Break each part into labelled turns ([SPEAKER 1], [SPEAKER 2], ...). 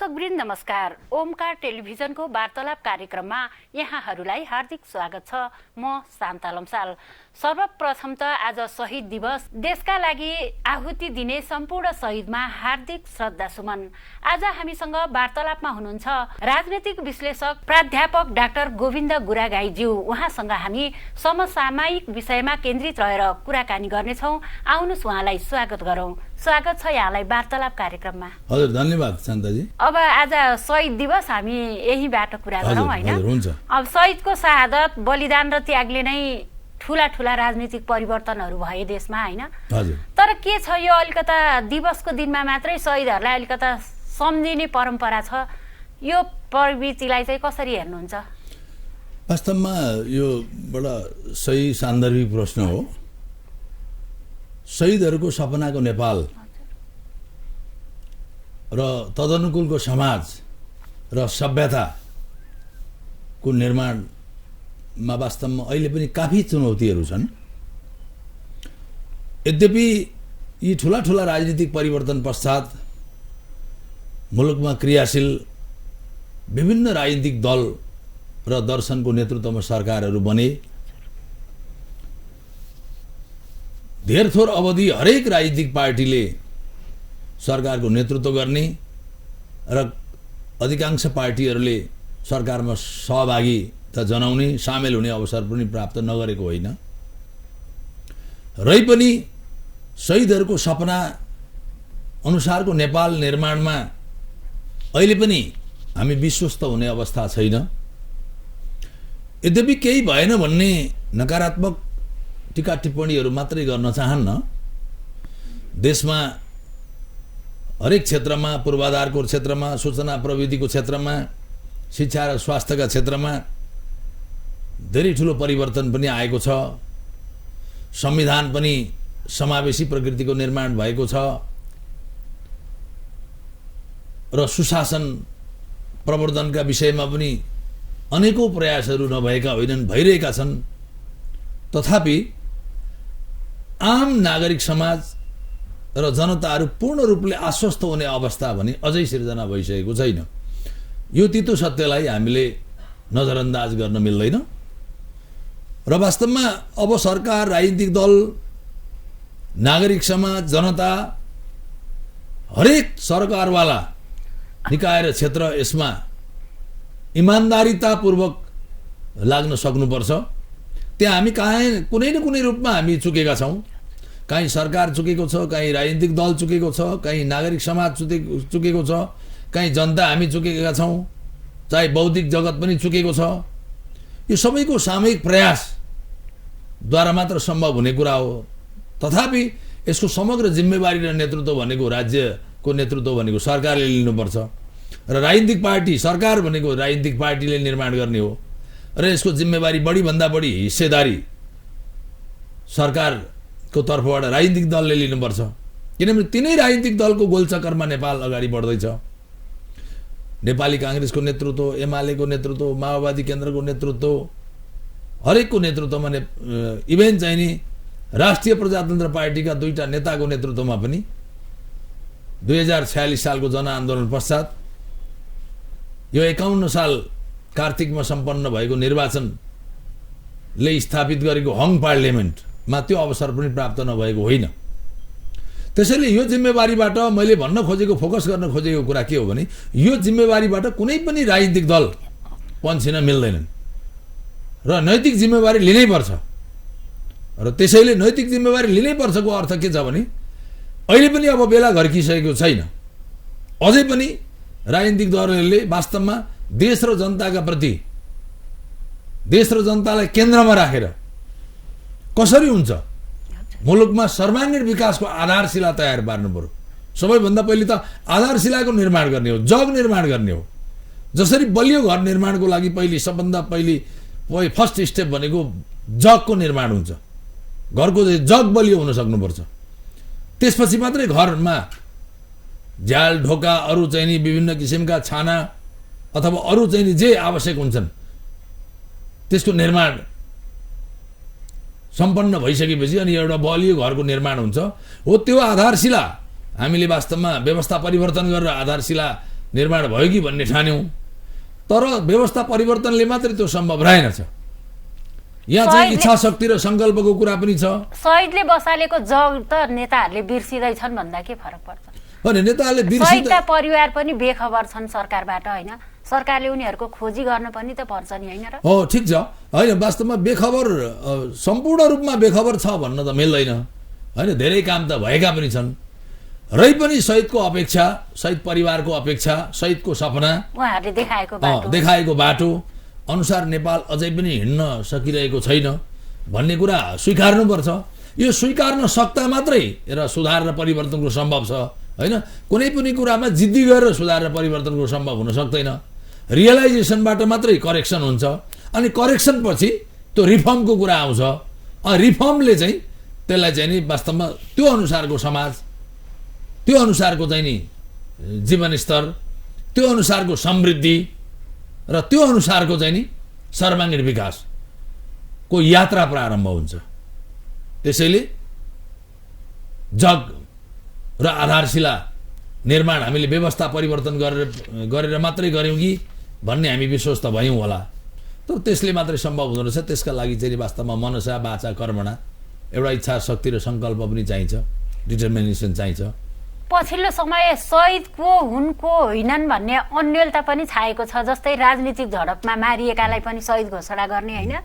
[SPEAKER 1] दर्शकवृन्द नमस्कार। ओमकार टेलिभिजनको वार्तालाप कार्यक्रममा यहाँहरूलाई हार्दिक स्वागत छ। म शान्ता लम्साल। सर्वप्रथम त आज शहीद दिवस। देशका लागि आहुति दिने सम्पूर्ण शहीदमा हार्दिक श्रद्धा सुमन। आज हामीसँग वार्तालापमा हुनुहुन्छ राजनीतिक विश्लेषक प्राध्यापक डाक्टर गोविन्द गुरागाईज्यू। उहाँसँग हामी समसामयिक विषयमा केन्द्रित रहेर कुराकानी गर्नेछौँ। आउनुहोस् उहाँलाई स्वागत गरौँ। स्वागत छ यहाँलाई वार्तालाप कार्यक्रममा।
[SPEAKER 2] हजुर, धन्यवाद शान्ताजी।
[SPEAKER 1] अब आज शहीद दिवस, हामी यहीबाट कुरा गरौँ हैन? अब शहीदको शहादत, बलिदान र त्यागले नै ठूला ठूला राजनीतिक परिवर्तनहरू भए देशमा हैन?
[SPEAKER 2] हजुर।
[SPEAKER 1] तर के छ, यो अलिकता दिवसको दिनमा मात्रै शहीदहरूलाई अलिकता सम्झिने परम्परा छ। यो प्रवृत्तिलाई चाहिँ कसरी हेर्नुहुन्छ?
[SPEAKER 2] वास्तवमा यो बडा सही सान्दर्भिक प्रश्न हो। शहीदहरूको सपनाको नेपाल र तदनुकूलको समाज र सभ्यताको निर्माणमा वास्तवमा अहिले पनि काफी चुनौतीहरू छन्। यद्यपि यी ठुला ठुला राजनीतिक परिवर्तन पश्चात मुलुकमा क्रियाशील विभिन्न राजनीतिक दल र दर्शनको नेतृत्वमा सरकारहरू बने। धेर थोर अवधि हरेक राजनीतिक पार्टीले सरकारको नेतृत्व गर्ने र अधिकांश पार्टीहरूले सरकारमा सहभागिता जनाउने, सामेल हुने अवसर पनि प्राप्त नगरेको होइन। रै पनि शहीदहरूको सपना अनुसारको नेपाल निर्माणमा अहिले पनि हामी विश्वस्त हुने अवस्था छैन। यद्यपि केही भएन भन्ने नकारात्मक टीका टिप्पणीहरू मात्रै गर्न चाहन्न। देशमा हरेक क्षेत्रमा, पूर्वाधारको क्षेत्रमा, सूचना प्रविधिको क्षेत्रमा, शिक्षा र स्वास्थ्यका क्षेत्रमा धेरै ठुलो परिवर्तन पनि आएको छ। संविधान पनि समावेशी प्रकृतिको निर्माण भएको छ र सुशासन प्रवर्धनका विषयमा पनि अनेकौं प्रयासहरू नभएका होइनन्, भइरहेका छन्। तथापि आम नागरिक समाज र जनताहरू पूर्ण रूपले आश्वस्त हुने अवस्था भने अझै सिर्जना भइसकेको छैन। यो तितो सत्यलाई हामीले नजरअन्दाज गर्न मिल्दैन। र वास्तवमा अब सरकार, राजनीतिक दल, नागरिक समाज, जनता, हरेक सरकारवाला निकाय र क्षेत्र यसमा इमान्दारितापूर्वक लाग्न सक्नुपर्छ। त्यहाँ हामी कुनै न कुनै रूपमा हामी चुकेका छौँ। कहीँ सरकार चुकेको छ, कहीँ राजनीतिक दल चुकेको छ, कहीँ नागरिक समाज चुकेको छ, कहीँ जनता हामी चुकेका छौँ, चाहे बौद्धिक जगत पनि चुकेको छ। यो सबैको सामूहिक प्रयासद्वारा मात्र सम्भव हुने कुरा हो। तथापि यसको समग्र जिम्मेवारी र नेतृत्व भनेको राज्यको नेतृत्व भनेको सरकारले लिनुपर्छ र राजनीतिक पार्टी, सरकार भनेको राजनीतिक पार्टीले निर्माण गर्ने हो र यसको जिम्मेवारी बढीभन्दा बढी हिस्सेदारी सरकारको तर्फबाट राजनीतिक दलले लिनुपर्छ। किनभने तिनै राजनीतिक दलको गोलचक्करमा नेपाल अगाडि बढ्दैछ। नेपाली काङ्ग्रेसको नेतृत्व, एमालेको नेतृत्व, माओवादी केन्द्रको नेतृत्व, हरेकको नेतृत्वमा इभेन चाहिँ नि राष्ट्रिय प्रजातन्त्र पार्टीका दुईटा नेताको नेतृत्वमा पनि 2046 सालको जनआन्दोलन पश्चात यो 51 साल कार्तिकमा सम्पन्न भएको निर्वाचनले स्थापित गरेको हङ पार्लियामेन्टमा त्यो अवसर पनि प्राप्त नभएको होइन। त्यसैले यो जिम्मेवारीबाट मैले भन्न खोजेको, फोकस गर्न खोजेको कुरा के हो भने यो जिम्मेवारीबाट कुनै पनि राजनीतिक दल पन्छिन मिल्दैनन् र नैतिक जिम्मेवारी लिनैपर्छ। र त्यसैले नैतिक जिम्मेवारी लिनैपर्छको अर्थ के छ भने अहिले पनि अब बेला घर्किसकेको छैन। अझै पनि राजनीतिक दलहरूले वास्तवमा देश र जनताका प्रति, देश र जनतालाई केन्द्रमा राखेर कसरी हुन्छ मुलुकमा सर्वाङ्गीण विकासको आधारशिला तयार पार्नु पर्यो। सबैभन्दा पहिले त आधारशिलाको निर्माण गर्ने हो, जग निर्माण गर्ने हो। जसरी बलियो घर निर्माणको लागि सबभन्दा पहिले फर्स्ट स्टेप भनेको जगको निर्माण हुन्छ। घरको जग बलियो हुन सक्नुपर्छ। त्यसपछि मात्रै घरमा झ्याल, ढोका, अरू चाहिँ नि विभिन्न किसिमका छाना अथवा अरू चाहिँ नि जे आवश्यक हुन्छन् त्यसको निर्माण सम्पन्न भइसकेपछि अनि एउटा बलियो घरको निर्माण हुन्छ। हो त्यो आधारशिला हामीले वास्तवमा व्यवस्था परिवर्तन गरेर आधारशिला निर्माण भयो कि भन्ने ठान्यौँ, तर व्यवस्था परिवर्तनले मात्रै त्यो सम्भव रहेनछ। यहाँ चाहिँ इच्छा शक्ति र संकल्पको कुरा पनि छ।
[SPEAKER 1] शहीदले बसालेको जग त नेताहरूले बिर्सिँदैछन् भन्दा के फरक पर्छ?
[SPEAKER 2] होइन, नेताहरूले
[SPEAKER 1] शहीदका परिवार पनि बेखबर छन् सरकारबाट, होइन? सरकारले उनीहरूको खोजी गर्न पनि त पर्छ नि, होइन र?
[SPEAKER 2] हो, ठिक छ। होइन, वास्तवमा बेखबर सम्पूर्ण रूपमा बेखबर छ भन्न त मिल्दैन, होइन? धेरै काम त भएका पनि छन्। रै पनि शहीदको अपेक्षा, शहीद परिवारको अपेक्षा, शहीदको सपना,
[SPEAKER 1] उहाँहरूले
[SPEAKER 2] देखाएको बाटो अनुसार नेपाल अझै पनि हिँड्न सकिरहेको छैन भन्ने कुरा स्वीकार्नुपर्छ। यो स्वीकार्न सक्दा मात्रै र सुधार र परिवर्तनको सम्भव छ, होइन? कुनै पनि कुरामा जिद्दी गरेर सुधार र परिवर्तनको सम्भव हुन सक्दैन। रियलाइजेसनबाट मात्रै करेक्सन हुन्छ, अनि करेक्सन पछि त्यो रिफर्मको कुरा आउँछ। रिफर्मले चाहिँ त्यसलाई चाहिँ नि वास्तवमा त्यो अनुसारको समाज, त्यो अनुसारको चाहिँ नि जीवनस्तर, त्यो अनुसारको समृद्धि र त्यो अनुसारको चाहिँ नि सर्वाङ्गीण विकासको यात्रा प्रारम्भ हुन्छ। त्यसैले जग र आधारशिला निर्माण हामीले व्यवस्था परिवर्तन गरेर मात्रै गऱ्यौँ कि भन्ने हामी विश्वस्त भयौँ होला, तर त्यसले मात्रै सम्भव हुँदो रहेछ। त्यसका लागि चाहिँ वास्तवमा मनसा वाचा कर्मणा एउटा इच्छा शक्ति र सङ्कल्प पनि चाहिन्छ, डिटर्मिनेसन चाहिन्छ।
[SPEAKER 1] पछिल्लो समय शहीद को हुन् को होइनन् भन्ने अन्यलता पनि छाएको छ। जस्तै राजनीतिक झडपमा मारिएकालाई पनि शहीद घोषणा गर्ने, होइन?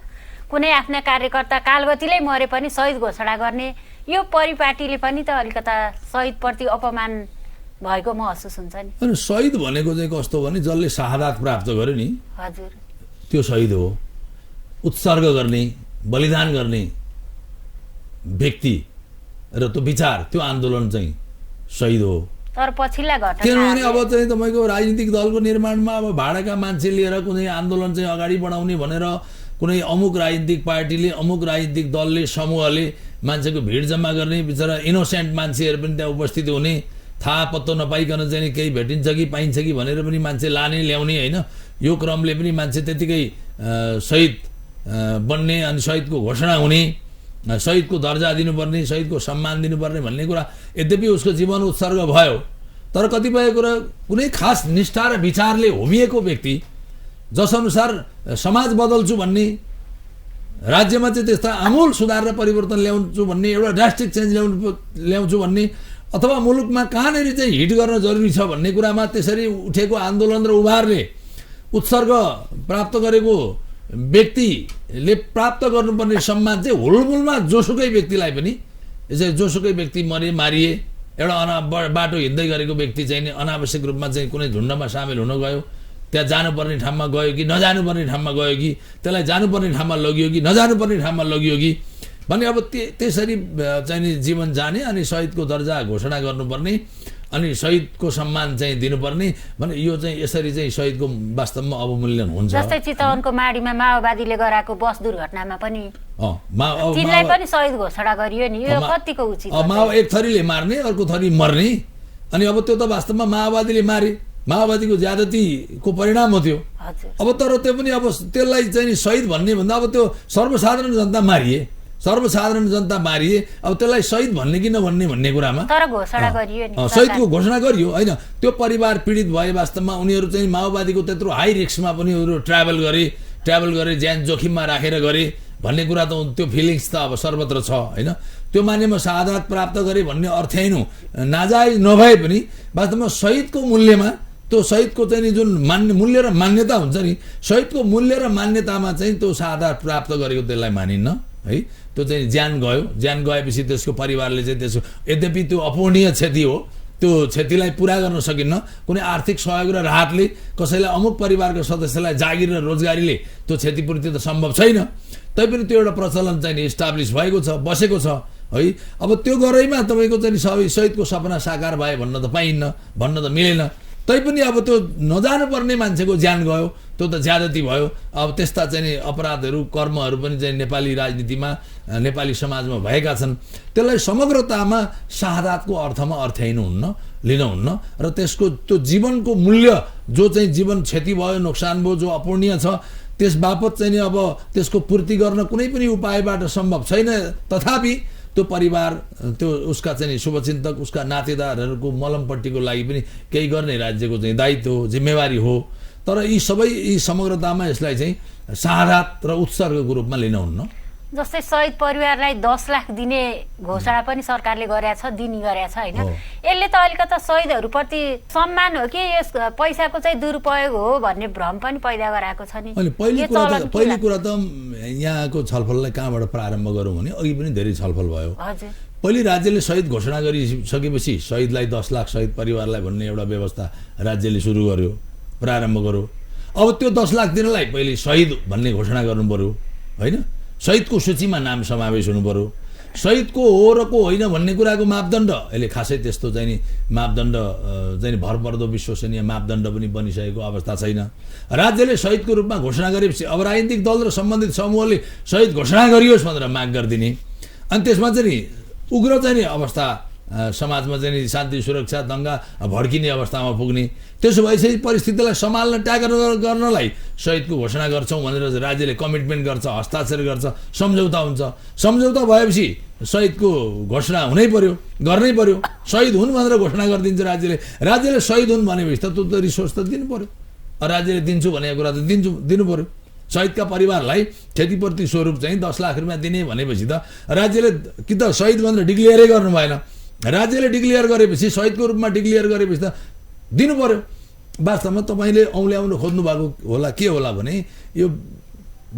[SPEAKER 1] कुनै आफ्ना कार्यकर्ता कालगतिलै मरे पनि शहीद घोषणा गर्ने, यो परिपाटीले पनि त अलिकता शहीदप्रति अपमान भएको महसुस हुन्छ नि।
[SPEAKER 2] अनि शहीद भनेको चाहिँ कस्तो भने जसले शहादत प्राप्त गर्यो नि,
[SPEAKER 1] हजुर,
[SPEAKER 2] त्यो शहीद हो। उत्सर्ग गर्ने, बलिदान गर्ने व्यक्ति र त्यो विचार, त्यो आन्दोलन चाहिँ शहीद हो।
[SPEAKER 1] तर पछिल्ला घटना
[SPEAKER 2] किनभने अब चाहिँ तपाईँको राजनीतिक दलको निर्माणमा अब भाडाका मान्छे लिएर कुनै आन्दोलन चाहिँ अगाडि बढाउने भनेर कुनै अमुक राजनीतिक पार्टीले, अमुक राजनीतिक दलले, समूहले मान्छेको भिड जम्मा गर्ने, बिचरा इनोसेन्ट मान्छेहरू पनि त्यहाँ उपस्थित हुने, थाहा पत्तो नपाइकन चाहिँ केही भेटिन्छ कि पाइन्छ कि भनेर पनि मान्छे लाने ल्याउने, होइन? यो क्रमले पनि मान्छे त्यतिकै शहीद बन्ने अनि शहीदको घोषणा हुने, शहीदको दर्जा दिनुपर्ने, शहीदको सम्मान दिनुपर्ने भन्ने कुरा। यद्यपि उसको जीवन उत्सर्ग भयो, तर कतिपय कुरा कुनै खास निष्ठा र विचारले होमिएको व्यक्ति, जसअनुसार समाज बदल्छु भन्ने, राज्यमा चाहिँ त्यस्ता आमूल सुधार र परिवर्तन ल्याउँछु भन्ने, एउटा ड्रास्टिक चेन्ज ल्याउँछु भन्ने, अथवा मुलुकमा कहाँनिर चाहिँ हिट गर्न जरुरी छ भन्ने कुरामा त्यसरी उठेको आन्दोलन र उभारले उत्सर्ग प्राप्त गरेको व्यक्तिले प्राप्त गर्नुपर्ने सम्मान चाहिँ हुलमुलमा जोसुकै व्यक्तिलाई पनि, जोसुकै व्यक्ति मारिए, एउटा बाटो हिँड्दै गरेको व्यक्ति चाहिँ अनावश्यक रूपमा चाहिँ कुनै झुन्डमा सामेल हुन गयो, त्यहाँ जानुपर्ने ठाउँमा गयो कि नजानुपर्ने ठाउँमा गयो कि, त्यसलाई जानुपर्ने ठाउँमा लगियो कि नजानुपर्ने ठाउँमा लगियो कि भने अब त्यसरी चाहिँ नि जीवन जाने, अनि शहीदको दर्जा घोषणा गर्नुपर्ने, अनि शहीदको सम्मान चाहिँ दिनुपर्ने भने यो चाहिँ यसरी चाहिँ शहीदको वास्तवमा अवमूल्यन हुन्छ।
[SPEAKER 1] जस्तै चितवनको माडीमा माओवादीले गराएको बस दुर्घटनामा पनि तिनलाई पनि शहीद घोषणा गरियो नि, यो कतिको उचित?
[SPEAKER 2] माओ एक थरीले मार्ने, अर्को थरी मर्ने, अनि अब त्यो त वास्तवमा माओवादीले मारे, माओवादीको ज्यादतीको परिणाम हो त्यो। अब तर त्यो पनि अब त्यसलाई चाहिँ शहीद भन्ने भन्दा अब त्यो सर्वसाधारण जनता मारिए, सर्वसाधारण जनता मारिए, अब त्यसलाई शहीद भन्ने कि नभन्ने भन्ने कुरामा
[SPEAKER 1] तर घोषणा गरियो नि,
[SPEAKER 2] शहीदको घोषणा गरियो, होइन? त्यो परिवार पीडित भए, वास्तवमा उनीहरू चाहिँ माओवादीको त्यत्रो हाई रिस्कमा पनि उनीहरू ट्राभल गरे, ज्यान जोखिममा राखेर गरे भन्ने कुरा त त्यो फिलिङ्स त अब सर्वत्र छ, होइन? त्यो मानेमा शहादत प्राप्त गरे भन्ने अर्थहीन नाजायज नभए पनि वास्तवमा शहीदको मूल्यमा, त्यो शहीदको चाहिँ जुन मूल्य र मान्यता हुन्छ नि, शहीदको मूल्य र मान्यतामा चाहिँ त्यो शहादत प्राप्त गरेको त्यसलाई मानिन्न, है? त्यो चाहिँ ज्यान गएपछि त्यसको परिवारले चाहिँ त्यसको, यद्यपि त्यो अपूर्णीय क्षति हो, त्यो क्षतिलाई पुरा गर्न सकिन्न। कुनै आर्थिक सहयोग र राहतले कसैलाई, अमुक परिवारको सदस्यलाई जागिर र रोजगारीले त्यो क्षतिपूर्ति त सम्भव छैन। तैपनि त्यो एउटा प्रचलन चाहिँ इस्टाब्लिस भएको छ, बसेको छ, है? अब त्यो गरैमा तपाईँको चाहिँ सबै शहीदको सपना साकार भए भन्न त पाइन्न, भन्न त मिलेन। तैपनि अब त्यो नजानुपर्ने मान्छेको ज्यान गयो, त्यो त ज्यादती भयो। अब त्यस्ता चाहिँ अपराधहरू, कर्महरू पनि चाहिँ नेपाली राजनीतिमा, नेपाली समाजमा भएका छन्। त्यसलाई समग्रतामा शहादतको अर्थमा अर्थहीन लिन हुन्न र त्यसको त्यो जीवनको मूल्य, जो चाहिँ जीवन क्षति भयो, नोक्सान भयो, जो अपूर्णीय छ, त्यस बापत चाहिँ अब त्यसको पूर्ति गर्न कुनै पनि उपायबाट सम्भव छैन। तथापि त्यो परिवार त्यो उसका चाहिँ शुभचिन्तक उसका नातेदारहरूको मलमपट्टिको लागि पनि केही गर्ने राज्यको चाहिँ दायित्व जिम्मेवारी हो। तर यी सबै यी समग्रतामा यसलाई चाहिँ सारात र उत्सर्गको रूपमा लिन हुन्न।
[SPEAKER 1] जस्तै शहीद परिवारलाई 10 लाख दिने घोषणा पनि सरकारले गरेछ, दिने गरेछ हैन। यसले त अलिकता शहीदहरूप्रति सम्मान हो कि यस पैसाको चाहिँ दुरुपयोग हो भन्ने भ्रम पनि पैदा गराएको छ नि।
[SPEAKER 2] अनि पहिलो कुरा त यहाँको छलफललाई कहाँबाट प्रारम्भ गरौँ भने अघि पनि धेरै छलफल भयो।
[SPEAKER 1] हजुर,
[SPEAKER 2] पहिले राज्यले शहीद घोषणा गरिसकेपछि शहीदलाई 10 लाख शहीद परिवारलाई भन्ने एउटा व्यवस्था राज्यले सुरु गर्यो, प्रारम्भ गर्यो। अब त्यो 10 लाख दिनलाई पहिले शहीद भन्ने घोषणा गर्नु पर्यो होइन। शहीदको सूचीमा नाम समावेश हुनु पर्यो। शहीदको हो र को होइन भन्ने कुराको मापदण्ड अहिले खासै त्यस्तो चाहिँ नि मापदण्ड चाहिँ भरपर्दो विश्वसनीय मापदण्ड पनि बनिसकेको अवस्था छैन। राज्यले शहीदको रूपमा घोषणा गरेपछि अब राजनीतिक दल र सम्बन्धित समूहले शहीद घोषणा गरियोस् भनेर माग गरिदिने, अनि त्यसमा चाहिँ नि उग्र चाहिँ नि अवस्था समाजमा चाहिँ नि शान्ति सुरक्षा दङ्गा भड्किने अवस्थामा पुग्ने, त्यसो भएपछि परिस्थितिलाई सम्हाल्न ट्याकल गर्नलाई शहीदको घोषणा गर्छौँ भनेर राज्यले कमिटमेन्ट गर्छ, हस्ताक्षर गर्छ, सम्झौता हुन्छ। सम्झौता भएपछि शहीदको घोषणा हुनै पर्यो, गर्नै पर्यो। शहीद हुन् भनेर घोषणा गरिदिन्छ राज्यले। राज्यले शहीद हुन् भनेपछि त त्यो त रिसोर्स त दिनु पर्यो। राज्यले दिन्छु भनेको कुरा त दिनु पर्यो। शहीदका परिवारलाई क्षतिपूर्ति स्वरूप चाहिँ 10 लाख रुपियाँ दिने भनेपछि त राज्यले कि त शहीद भनेर डिक्लेयरै गर्नु भएन। राज्यले डिक्लेयर गरेपछि शहीदको रूपमा डिक्लेयर गरेपछि त दिनु पर्यो। वास्तवमा तपाईँले औँल्याउनु खोज्नु भएको होला के होला भने यो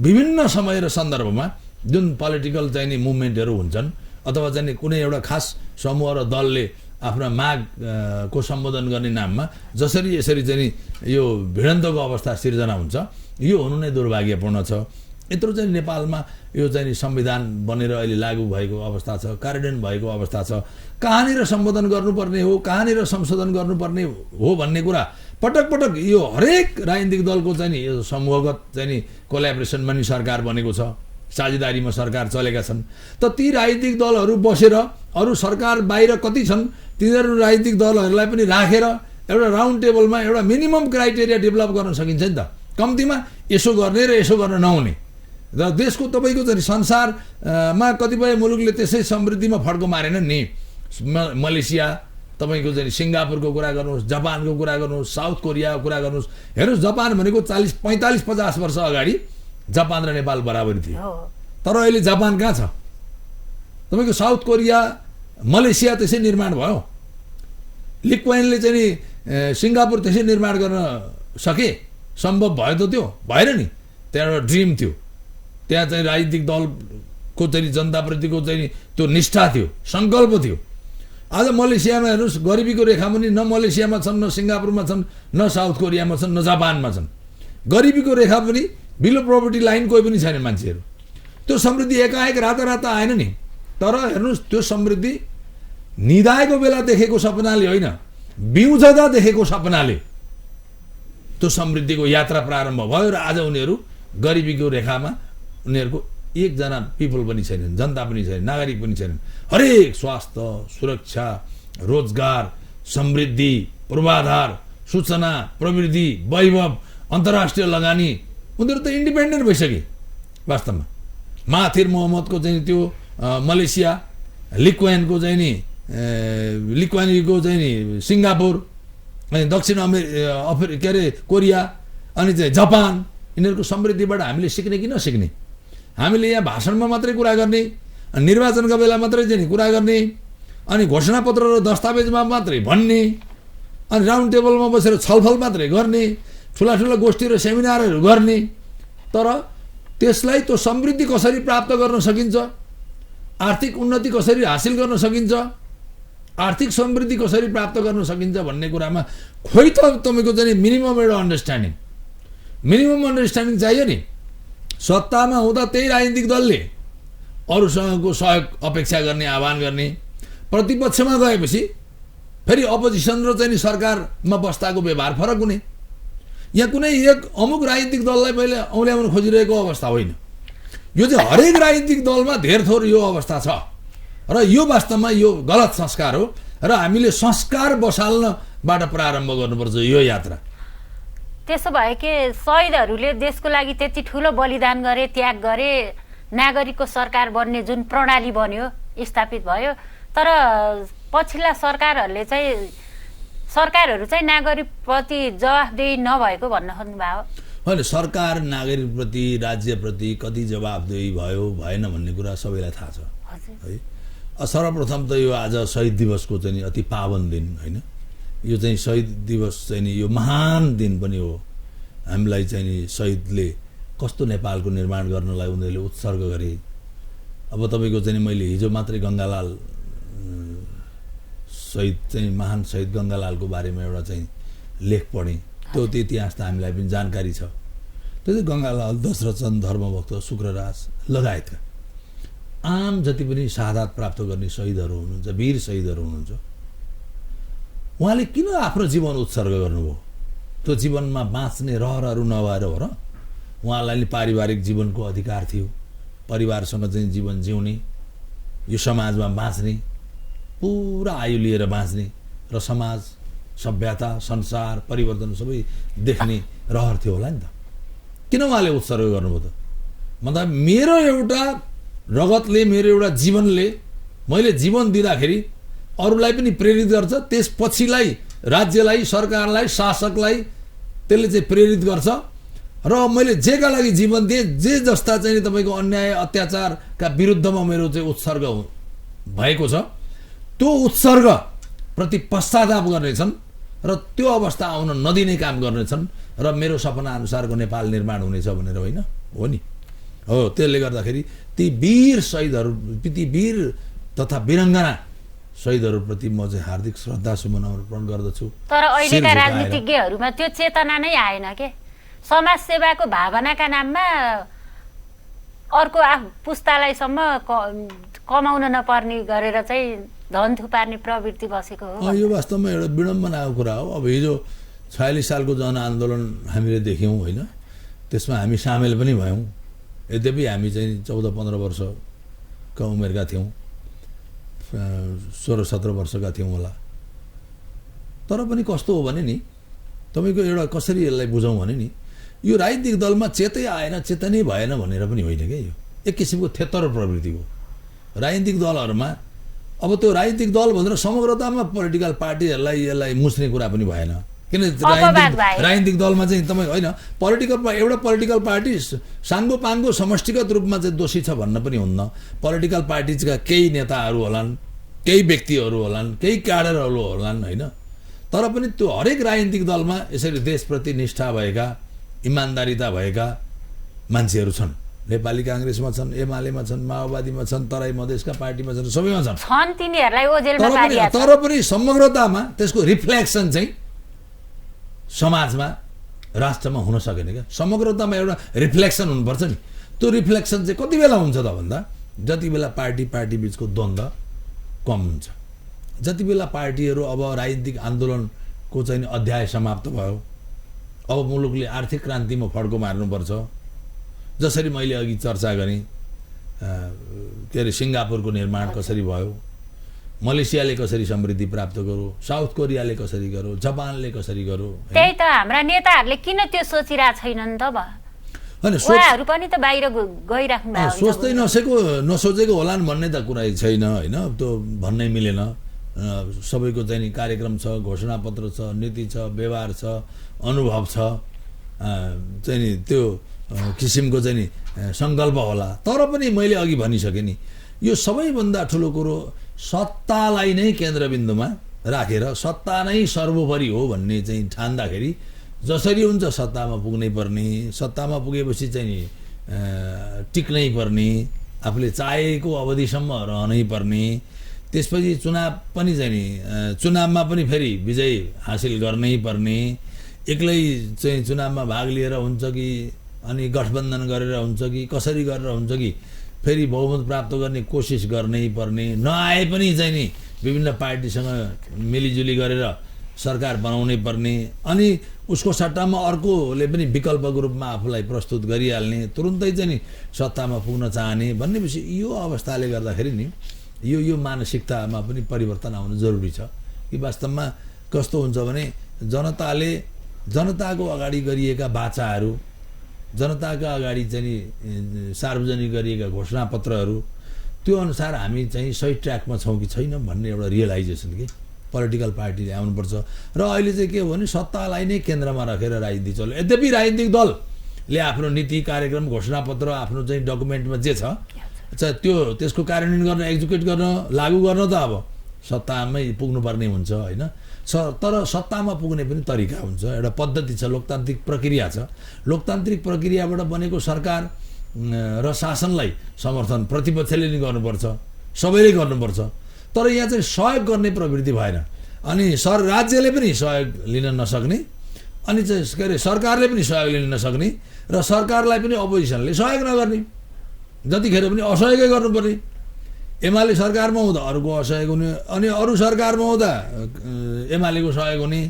[SPEAKER 2] विभिन्न समय र सन्दर्भमा जुन पोलिटिकल चाहिँ नि मुभमेन्टहरू हुन्छन् अथवा चाहिँ कुनै एउटा खास समूह र दलले आफ्ना मागको सम्बोधन गर्ने नाममा जसरी यसरी चाहिँ नि यो भिडन्तको अवस्था सिर्जना हुन्छ, यो हुनु नै दुर्भाग्यपूर्ण छ। यत्रो चाहिँ नेपालमा यो चाहिँ नि संविधान बनेर अहिले लागू भएको अवस्था छ, कार्यान्वयन भएको अवस्था छ। कहाँनिर सम्बोधन गर्नुपर्ने हो, कहाँनिर संशोधन गर्नुपर्ने हो भन्ने कुरा पटक पटक यो हरेक राजनीतिक दलको चाहिँ नि यो समूहगत चाहिँ नि कोल्याबोरेसनमा नि सरकार बनेको छ, साझेदारीमा सरकार चलेका छन्। त ती राजनीतिक दलहरू बसेर अरू सरकार बाहिर कति छन् तिनीहरू राजनीतिक दलहरूलाई पनि राखेर एउटा राउन्ड टेबलमा एउटा मिनिमम क्राइटेरिया डेभलप गर्न सकिन्छ नि त। कम्तीमा यसो गर्ने र यसो गर्न नहुने र देशको तपाईँको चाहिँ संसारमा कतिपय मुलुकले त्यसै समृद्धिमा फड्को मारेन नि। मलेसिया, तपाईँको चाहिँ सिङ्गापुरको कुरा गर्नुहोस्, जापानको कुरा गर्नुहोस्, साउथ कोरियाको कुरा गर्नुहोस्। हेर्नुहोस् जापान भनेको 45-50 वर्ष अगाडि जापान र नेपाल बराबरी थियो, तर अहिले जापान कहाँ छ? तपाईँको साउथ कोरिया, मलेसिया त्यसै निर्माण भयो। ली कुवान ले चाहिँ नि सिङ्गापुर त्यसै निर्माण गर्न सके? सम्भव भयो त? त्यो भएन नि। त्यहाँ एउटा ड्रिम थियो, त्यहाँ चाहिँ राजनीतिक दलको चाहिँ जनताप्रतिको चाहिँ त्यो निष्ठा थियो, सङ्कल्प थियो। आज मलेसियामा हेर्नुहोस् गरिबीको रेखा पनि न मलेसियामा छन्, न सिङ्गापुरमा छन्, न साउथ कोरियामा छन्, न जापानमा छन्। गरिबीको रेखा पनि बिलो प्रोपर्टी लाइन कोही पनि छैन मान्छेहरू। त्यो समृद्धि एकाएक रातारात आएन नि। तर हेर्नुहोस् त्यो समृद्धि निदाएको बेला देखेको सपनाले होइन, बिउजदा देखेको सपनाले त्यो समृद्धिको यात्रा प्रारम्भ भयो र आज उनीहरू गरिबीको रेखामा उनीहरूको एकजना पिपल पनि छैनन्, जनता पनि छैन, नागरिक पनि छैनन्। हरेक स्वास्थ्य, सुरक्षा, रोजगार, समृद्धि, पूर्वाधार, सूचना, प्रविधि, वैभव, अन्तर्राष्ट्रिय लगानी उनीहरू त इन्डिपेन्डेन्ट भइसके। वास्तवमा महाथिर मोहम्मदको चाहिँ त्यो मलेसिया, ली कुवानको चाहिँ नि ली कुवानको चाहिँ नि सिङ्गापुर, अनि दक्षिण के अरे कोरिया, अनि चाहिँ जापान, यिनीहरूको समृद्धिबाट हामीले सिक्ने कि नसिक्ने? हामीले यहाँ भाषणमा मात्रै कुरा गर्ने, निर्वाचनका बेला मात्रै चाहिँ कुरा गर्ने, अनि घोषणापत्र र दस्तावेजमा मात्रै भन्ने, अनि राउन्ड टेबलमा बसेर छलफल मात्रै गर्ने, ठुला ठुला गोष्ठी र सेमिनारहरू गर्ने। तर त्यसलाई त्यो समृद्धि कसरी प्राप्त गर्न सकिन्छ, आर्थिक उन्नति कसरी हासिल गर्न सकिन्छ, आर्थिक समृद्धि कसरी प्राप्त गर्न सकिन्छ भन्ने कुरामा खोइ त तपाईँको चाहिँ मिनिमम एउटा अन्डरस्ट्यान्डिङ चाहियो नि। सत्तामा हुँदा त्यही राजनीतिक दलले अरूसँगको सहयोग अपेक्षा गर्ने, आह्वान गर्ने, प्रतिपक्षमा गएपछि फेरि अपोजिसन र चाहिँ सरकारमा बस्दाको व्यवहार फरक हुने। यहाँ कुनै एक अमुक राजनीतिक दललाई मैले औँल्याउन खोजिरहेको अवस्था होइन। यो चाहिँ हरेक राजनीतिक दलमा धेर थोर यो अवस्था छ र यो वास्तवमा यो गलत संस्कार हो र हामीले संस्कार बसाल्नबाट प्रारम्भ गर्नुपर्छ यो यात्रा।
[SPEAKER 1] त्यसो भए के शहीदहरूले देशको लागि त्यति ठुलो बलिदान गरे, त्याग गरे, नागरिकको सरकार बन्ने जुन प्रणाली बन्यो स्थापित भयो। तर पछिल्ला सरकारहरू चाहिँ नागरिकप्रति जवाफदेही नभएको भन्न खोज्नुभयो।
[SPEAKER 2] होइन, सरकार नागरिकप्रति राज्यप्रति कति जवाफदेही भयो भएन भन्ने कुरा सबैलाई थाहा छ है। सर्वप्रथम त यो आज शहीद दिवसको चाहिँ अति पावन दिन होइन। यो चाहिँ शहीद दिवस चाहिँ यो महान दिन पनि हो। हामीलाई चाहिँ नि शहीदले कस्तो नेपालको निर्माण गर्नलाई उनीहरूले उत्सर्ग गरे। अब तपाईँको चाहिँ मैले हिजो मात्रै गङ्गालाल शहीद चाहिँ महान शहीद गङ्गालालको बारेमा एउटा चाहिँ लेख पढेँ। त्यो इतिहास त हामीलाई पनि जानकारी छ। त्यो चाहिँ गङ्गालाल, दशरथचन्द्र, धर्मभक्त, शुक्रराज लगायतका आम जति पनि शहादत प्राप्त गर्ने शहीदहरू हुनुहुन्छ, वीर शहीदहरू हुनुहुन्छ, उहाँले किन आफ्नो जीवन उत्सर्ग गर्नुभयो? त्यो जीवनमा बाँच्ने रहरहरू नभएर हो र? उहाँलाई नि पारिवारिक जीवनको अधिकार थियो, परिवारसँग चाहिँ जीवन जिउने, यो समाजमा बाँच्ने, पुरा आयु लिएर बाँच्ने र समाज, सभ्यता, संसार परिवर्तन सबै देख्ने रहर थियो होला नि त। किन उहाँले उत्सर्ग गर्नुभयो त? मतलब मेरो एउटा रगतले, मेरो एउटा जीवनले मैले जीवन दिँदाखेरि अरूलाई पनि प्रेरित गर्छ। त्यसपछिलाई राज्यलाई, सरकारलाई, शासकलाई त्यसले चाहिँ प्रेरित गर्छ। र मैले जेका लागि जीवन दिएँ, जे जस्ता चाहिँ तपाईँको अन्याय अत्याचारका विरुद्धमा मेरो चाहिँ उत्सर्ग भएको छ, त्यो उत्सर्ग प्रति पश्चाताप गर्नेछन् र त्यो अवस्था आउन नदिने काम गर्नेछन् र मेरो सपना अनुसारको नेपाल निर्माण हुनेछ भनेर होइन हो नि। हो, त्यसले गर्दाखेरि ती वीर शहीदहरू, ती वीर तथा वीरङ्गना शहीदहरूप्रति म चाहिँ हार्दिक श्रद्धा सुमन अर्पण गर्दछु।
[SPEAKER 1] तर अहिलेका राजनीतिज्ञहरूमा त्यो चेतना नै आएन के? समाज सेवाको भावनाका नाममा अर्को पुस्तालाईसम्म कमाउन नपर्ने गरेर चाहिँ धन थुपार्ने प्रवृत्ति बसेको हो।
[SPEAKER 2] यो वास्तवमा एउटा विडम्बनाको कुरा हो। अब हिजो 46 सालको जनआन्दोलन हामीले देख्यौँ होइन, त्यसमा हामी सामेल पनि भयौँ। यद्यपि हामी चाहिँ 14-15 वर्षका उमेरका थियौँ, 16-17 वर्षका थियौँ होला। तर पनि कस्तो हो भने नि, तपाईँको एउटा कसरी यसलाई बुझौँ भने नि, यो राजनीतिक दलमा चेतै आएन, चेतनै भएन भनेर पनि होइन क्या। यो एक किसिमको थेतर प्रवृत्ति हो राजनीतिक दलहरूमा। अब त्यो राजनीतिक दल भनेर समग्रतामा पोलिटिकल पार्टीहरूलाई यसलाई मुस्ने कुरा पनि भएन। किन राजनीतिक दलमा चाहिँ तपाईँ होइन, एउटा पोलिटिकल पार्टी साङ्गो पाङ्गो समष्टिगत रूपमा चाहिँ दोषी छ भन्न पनि हुन्न। पोलिटिकल पार्टीका केही नेताहरू होलान्, केही व्यक्तिहरू होलान्, केही क्याडरहरू होलान् होइन। तर पनि त्यो हरेक राजनीतिक दलमा यसरी देशप्रति निष्ठा भएका, इमान्दारिता भएका मान्छेहरू छन्। नेपाली काङ्ग्रेसमा छन्, एमालेमा छन्, माओवादीमा छन्, तराई मधेसका पार्टीमा छन्, सबैमा छन्।
[SPEAKER 1] तिनीहरूलाई ओझेलमा पारिया छ।
[SPEAKER 2] तर पनि समग्रतामा त्यसको रिफ्लेक्सन चाहिँ समाजमा, राष्ट्रमा हुन सकेन क्या। समग्रतामा एउटा रिफ्लेक्सन हुनुपर्छ नि। त्यो रिफ्लेक्सन चाहिँ कति बेला हुन्छ त भन्दा, जति बेला पार्टी बिचको द्वन्द्व कम हुन्छ, जति बेला पार्टीहरू अब राजनीतिक आन्दोलनको चाहिँ अध्याय समाप्त भयो, अब मुलुकले आर्थिक क्रान्तिमा फड्को मार्नुपर्छ। जसरी मैले अघि चर्चा गरेँ, के अरे सिङ्गापुरको निर्माण कसरी भयो, मलेसियाले कसरी समृद्धि प्राप्त गर्यो, साउथ कोरियाले कसरी गर्यो, जापानले कसरी गर्यो।
[SPEAKER 1] त्यही त हाम्रा नेताहरूले किन त्यो सोचिरहेको छैनन् त? उहाँहरू पनि त बाहिर गइराख्नु भएको,
[SPEAKER 2] सोच्दै नसोचेको होलान् भन्ने त कुरा छैन होइन। त्यो भन्नै मिलेन। सबैको चाहिँ कार्यक्रम छ, घोषणापत्र छ, नीति छ, व्यवहार छ, अनुभव छ, चाहिँ नि त्यो किसिमको चाहिँ नि सङ्कल्प होला। तर पनि मैले अघि भनिसकेँ नि, यो सबैभन्दा ठुलो कुरो सत्तालाई नै केन्द्रबिन्दुमा राखेर सत्ता नै सर्वोपरि हो भन्ने चाहिँ ठान्दाखेरि जसरी हुन्छ सत्तामा पुग्नै पर्ने, सत्तामा पुगेपछि चाहिँ नि टिक्नै पर्ने, आफूले चाहेको अवधिसम्म रहनै पर्ने, त्यसपछि चुनाव पनि चाहिँ नि चुनावमा पनि फेरि विजय हासिल गर्नै पर्ने, एक्लै चाहिँ चुनावमा भाग लिएर हुन्छ कि अनि गठबन्धन गरेर हुन्छ कि कसरी गरेर हुन्छ कि फेरि बहुमत प्राप्त गर्ने कोसिस गर्नै पर्ने, नआए पनि चाहिँ नि विभिन्न पार्टीसँग मिलिजुली गरेर सरकार बनाउनै पर्ने, अनि उसको सट्टामा अर्कोले पनि विकल्पको रूपमा आफूलाई प्रस्तुत गरिहाल्ने, तुरुन्तै चाहिँ नि सत्तामा पुग्न चाहने भन्नेपछि यो अवस्थाले गर्दाखेरि नि यो मानसिकतामा पनि परिवर्तन आउनु जरुरी छ। कि वास्तवमा कस्तो हुन्छ भने जनताको अगाडि गरिएका वाचाहरू, जनताका अगाडि चाहिँ सार्वजनिक गरिएका घोषणापत्रहरू त्यो अनुसार हामी चाहिँ सही ट्र्याकमा छौँ कि छैन भन्ने एउटा रियलाइजेसन कि पोलिटिकल पार्टीले आउनुपर्छ। र अहिले चाहिँ के हो भने सत्तालाई नै केन्द्रमा राखेर राजनीति चल्यो। यद्यपि राजनीतिक दलले आफ्नो नीति कार्यक्रम घोषणापत्र आफ्नो चाहिँ डकुमेन्टमा जे छ त्यो त्यसको कार्यान्वयन गर्न एक्जिक्युट गर्न लागू गर्न त अब सत्तामै पुग्नुपर्ने हुन्छ होइन। तर सत्तामा पुग्ने पनि तरिका हुन्छ, एउटा पद्धति छ, लोकतान्त्रिक प्रक्रिया छ। लोकतान्त्रिक प्रक्रियाबाट बनेको सरकार र शासनलाई समर्थन प्रतिपक्षले नि गर्नुपर्छ, सबैले गर्नुपर्छ। तर यहाँ चाहिँ सहयोग गर्ने प्रवृत्ति भएन। अनि राज्यले पनि सहयोग लिन नसक्ने, अनि चाहिँ के अरे सरकारले पनि सहयोग लिन नसक्ने र सरकारलाई पनि अपोजिसनले सहयोग नगर्ने, जतिखेर पनि असहयोगै गर्नुपर्ने। एमाले सरकारमा हुँदा अरूको असहयोग हुने, अनि अरू सरकारमा हुँदा एमालेको सहयोग हुने,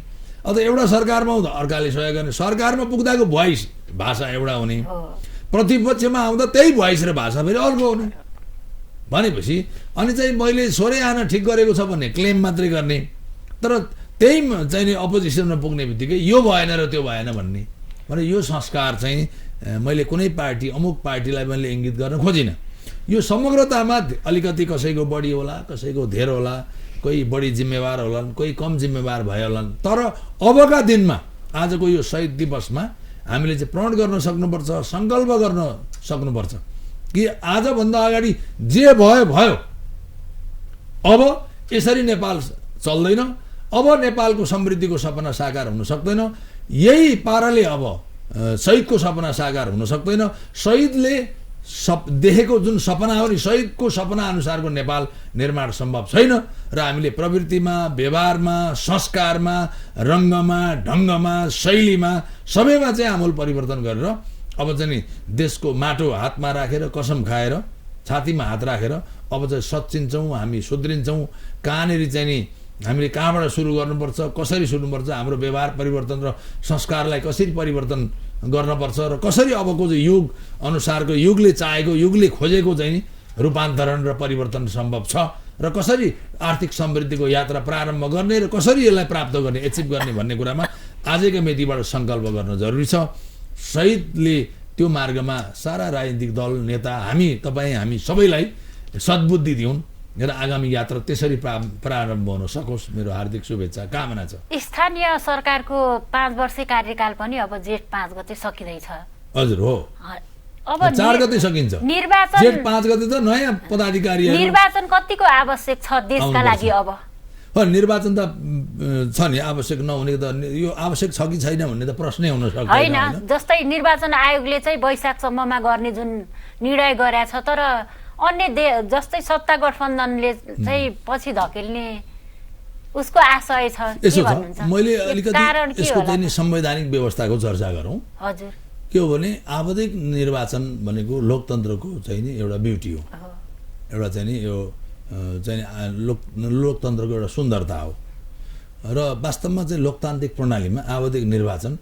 [SPEAKER 2] अथवा एउटा सरकारमा हुँदा अर्काले सहयोग गर्ने। सरकारमा पुग्दाको भोइस भाषा एउटा हुने, प्रतिपक्षमा आउँदा त्यही भोइस र भाषा फेरि अर्को हुने भनेपछि अनि चाहिँ मैले सोरे आना ठिक गरेको छ भन्ने क्लेम मात्रै गर्ने, तर त्यही चाहिँ नि अपोजिसनमा पुग्ने बित्तिकै यो भएन र त्यो भएन भन्ने। भने यो संस्कार चाहिँ मैले कुनै पार्टी अमुक पार्टीलाई मैले इङ्गित गर्न खोजिनँ। यो समग्रतामा अलिकति कसैको बढी होला, कसैको धेर होला, कोही बढी जिम्मेवार होलान्, कोही कम जिम्मेवार भए होलान्। तर अबका दिनमा आजको यो शहीद दिवसमा हामीले चाहिँ प्रण गर्न सक्नुपर्छ, सङ्कल्प गर्न सक्नुपर्छ कि आजभन्दा अगाडि जे भयो भयो, अब यसरी नेपाल चल्दैन, अब नेपालको समृद्धिको सपना साकार हुन सक्दैन, यही पाराले अब शहीदको सपना साकार हुन सक्दैन। शहीदले देखेको जुन सपना हो नि, शहीदको सपना अनुसारको नेपाल निर्माण सम्भव छैन। र हामीले प्रवृत्तिमा, व्यवहारमा, संस्कारमा, रङ्गमा, ढङ्गमा, शैलीमा सबैमा चाहिँ आमूल परिवर्तन गरेर अब चाहिँ नि देशको माटो हातमा राखेर, कसम खाएर, छातीमा हात राखेर अब चाहिँ सच्चिन्छौँ, हामी सुध्रिन्छौँ। कहाँनिर चाहिँ नि हामीले कहाँबाट सुरु गर्नुपर्छ, कसरी सुन्नुपर्छ, हाम्रो व्यवहार परिवर्तन र संस्कारलाई कसरी परिवर्तन गर्नुपर्छ, र कसरी अबको चाहिँ युग अनुसारको युगले चाहेको, युगले खोजेको चाहिँ नि रूपान्तरण र परिवर्तन सम्भव छ, र कसरी आर्थिक समृद्धिको यात्रा प्रारम्भ गर्ने र कसरी यसलाई प्राप्त गर्ने, एचिभ गर्ने भन्ने कुरामा आजैको मितिबाट सङ्कल्प गर्न जरुरी छ। शहीदले त्यो मार्गमा सारा राजनीतिक दल, नेता, हामी, तपाईँ, हामी सबैलाई सद्बुद्धि दिउन् र आगामी यात्रा त्यसरी प्रारम्भ हुन सकोस्। मेरो हार्दिक शुभेच्छा कामना छ।
[SPEAKER 1] स्थानीय सरकारको 5 वर्षे कार्यकाल पनि अब जेठ 5 गते सकिँदैछ।
[SPEAKER 2] हजुर हो,
[SPEAKER 1] अब
[SPEAKER 2] 4 गते सकिन्छ।
[SPEAKER 1] निर्वाचन
[SPEAKER 2] जेठ 5 गते त नयाँ पदाधिकारी
[SPEAKER 1] निर्वाचन कतिको आवश्यक छ देशका लागि? अब
[SPEAKER 2] निर्वाचन त छ नि, आवश्यक नहुने त यो आवश्यक छ कि छैन भन्ने त प्रश्नै हुन सक्दैन
[SPEAKER 1] होइन। जस्तै निर्वाचन आयोगले चाहिँ वैशाखसम्ममा गर्ने जुन निर्णय गरेछ, तर अन्य जस्तै सत्ता गठबन्धनले चाहिँ पछि धकेल्ने उसको आशय छ।
[SPEAKER 2] यसो छ, मैले अलिकति यसको चाहिँ संवैधानिक व्यवस्थाको चर्चा गरौँ।
[SPEAKER 1] हजुर,
[SPEAKER 2] के हो भने आवधिक निर्वाचन भनेको लोकतन्त्रको चाहिँ नि एउटा ब्युटी हो, एउटा चाहिँ नि यो चाहिँ लोकतन्त्रको एउटा सुन्दरता हो। र वास्तवमा चाहिँ लोकतान्त्रिक प्रणालीमा आवधिक निर्वाचन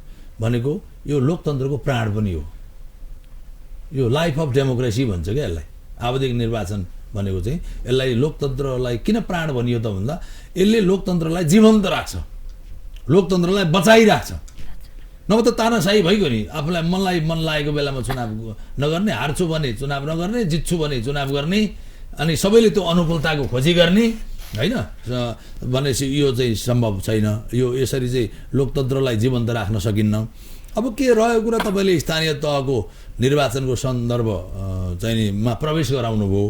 [SPEAKER 2] भनेको यो लोकतन्त्रको प्राण पनि हो। यो लाइफ अफ डेमोक्रेसी भन्छ क्या यसलाई। आवधिक निर्वाचन भनेको चाहिँ यसलाई लोकतन्त्रलाई किन प्राण भनियो त भन्दा यसले लोकतन्त्रलाई जीवन्त राख्छ, लोकतन्त्रलाई बचाइराख्छ। नभए त तानाशाही भइगयो नि, आफूलाई मन लागेको बेलामा चुनाव नगर्ने, हार्छु भने चुनाव नगर्ने, जित्छु भने चुनाव गर्ने, अनि सबैले त्यो अनुकूलताको खोजी गर्ने होइन भनेपछि यो चाहिँ सम्भव छैन। यो यसरी चाहिँ लोकतन्त्रलाई जीवन्त राख्न सकिन्न। अब के रह्यो कुरा, तपाईँले स्थानीय तहको निर्वाचनको सन्दर्भ चाहिँ नि मा प्रवेश गराउनु भयो।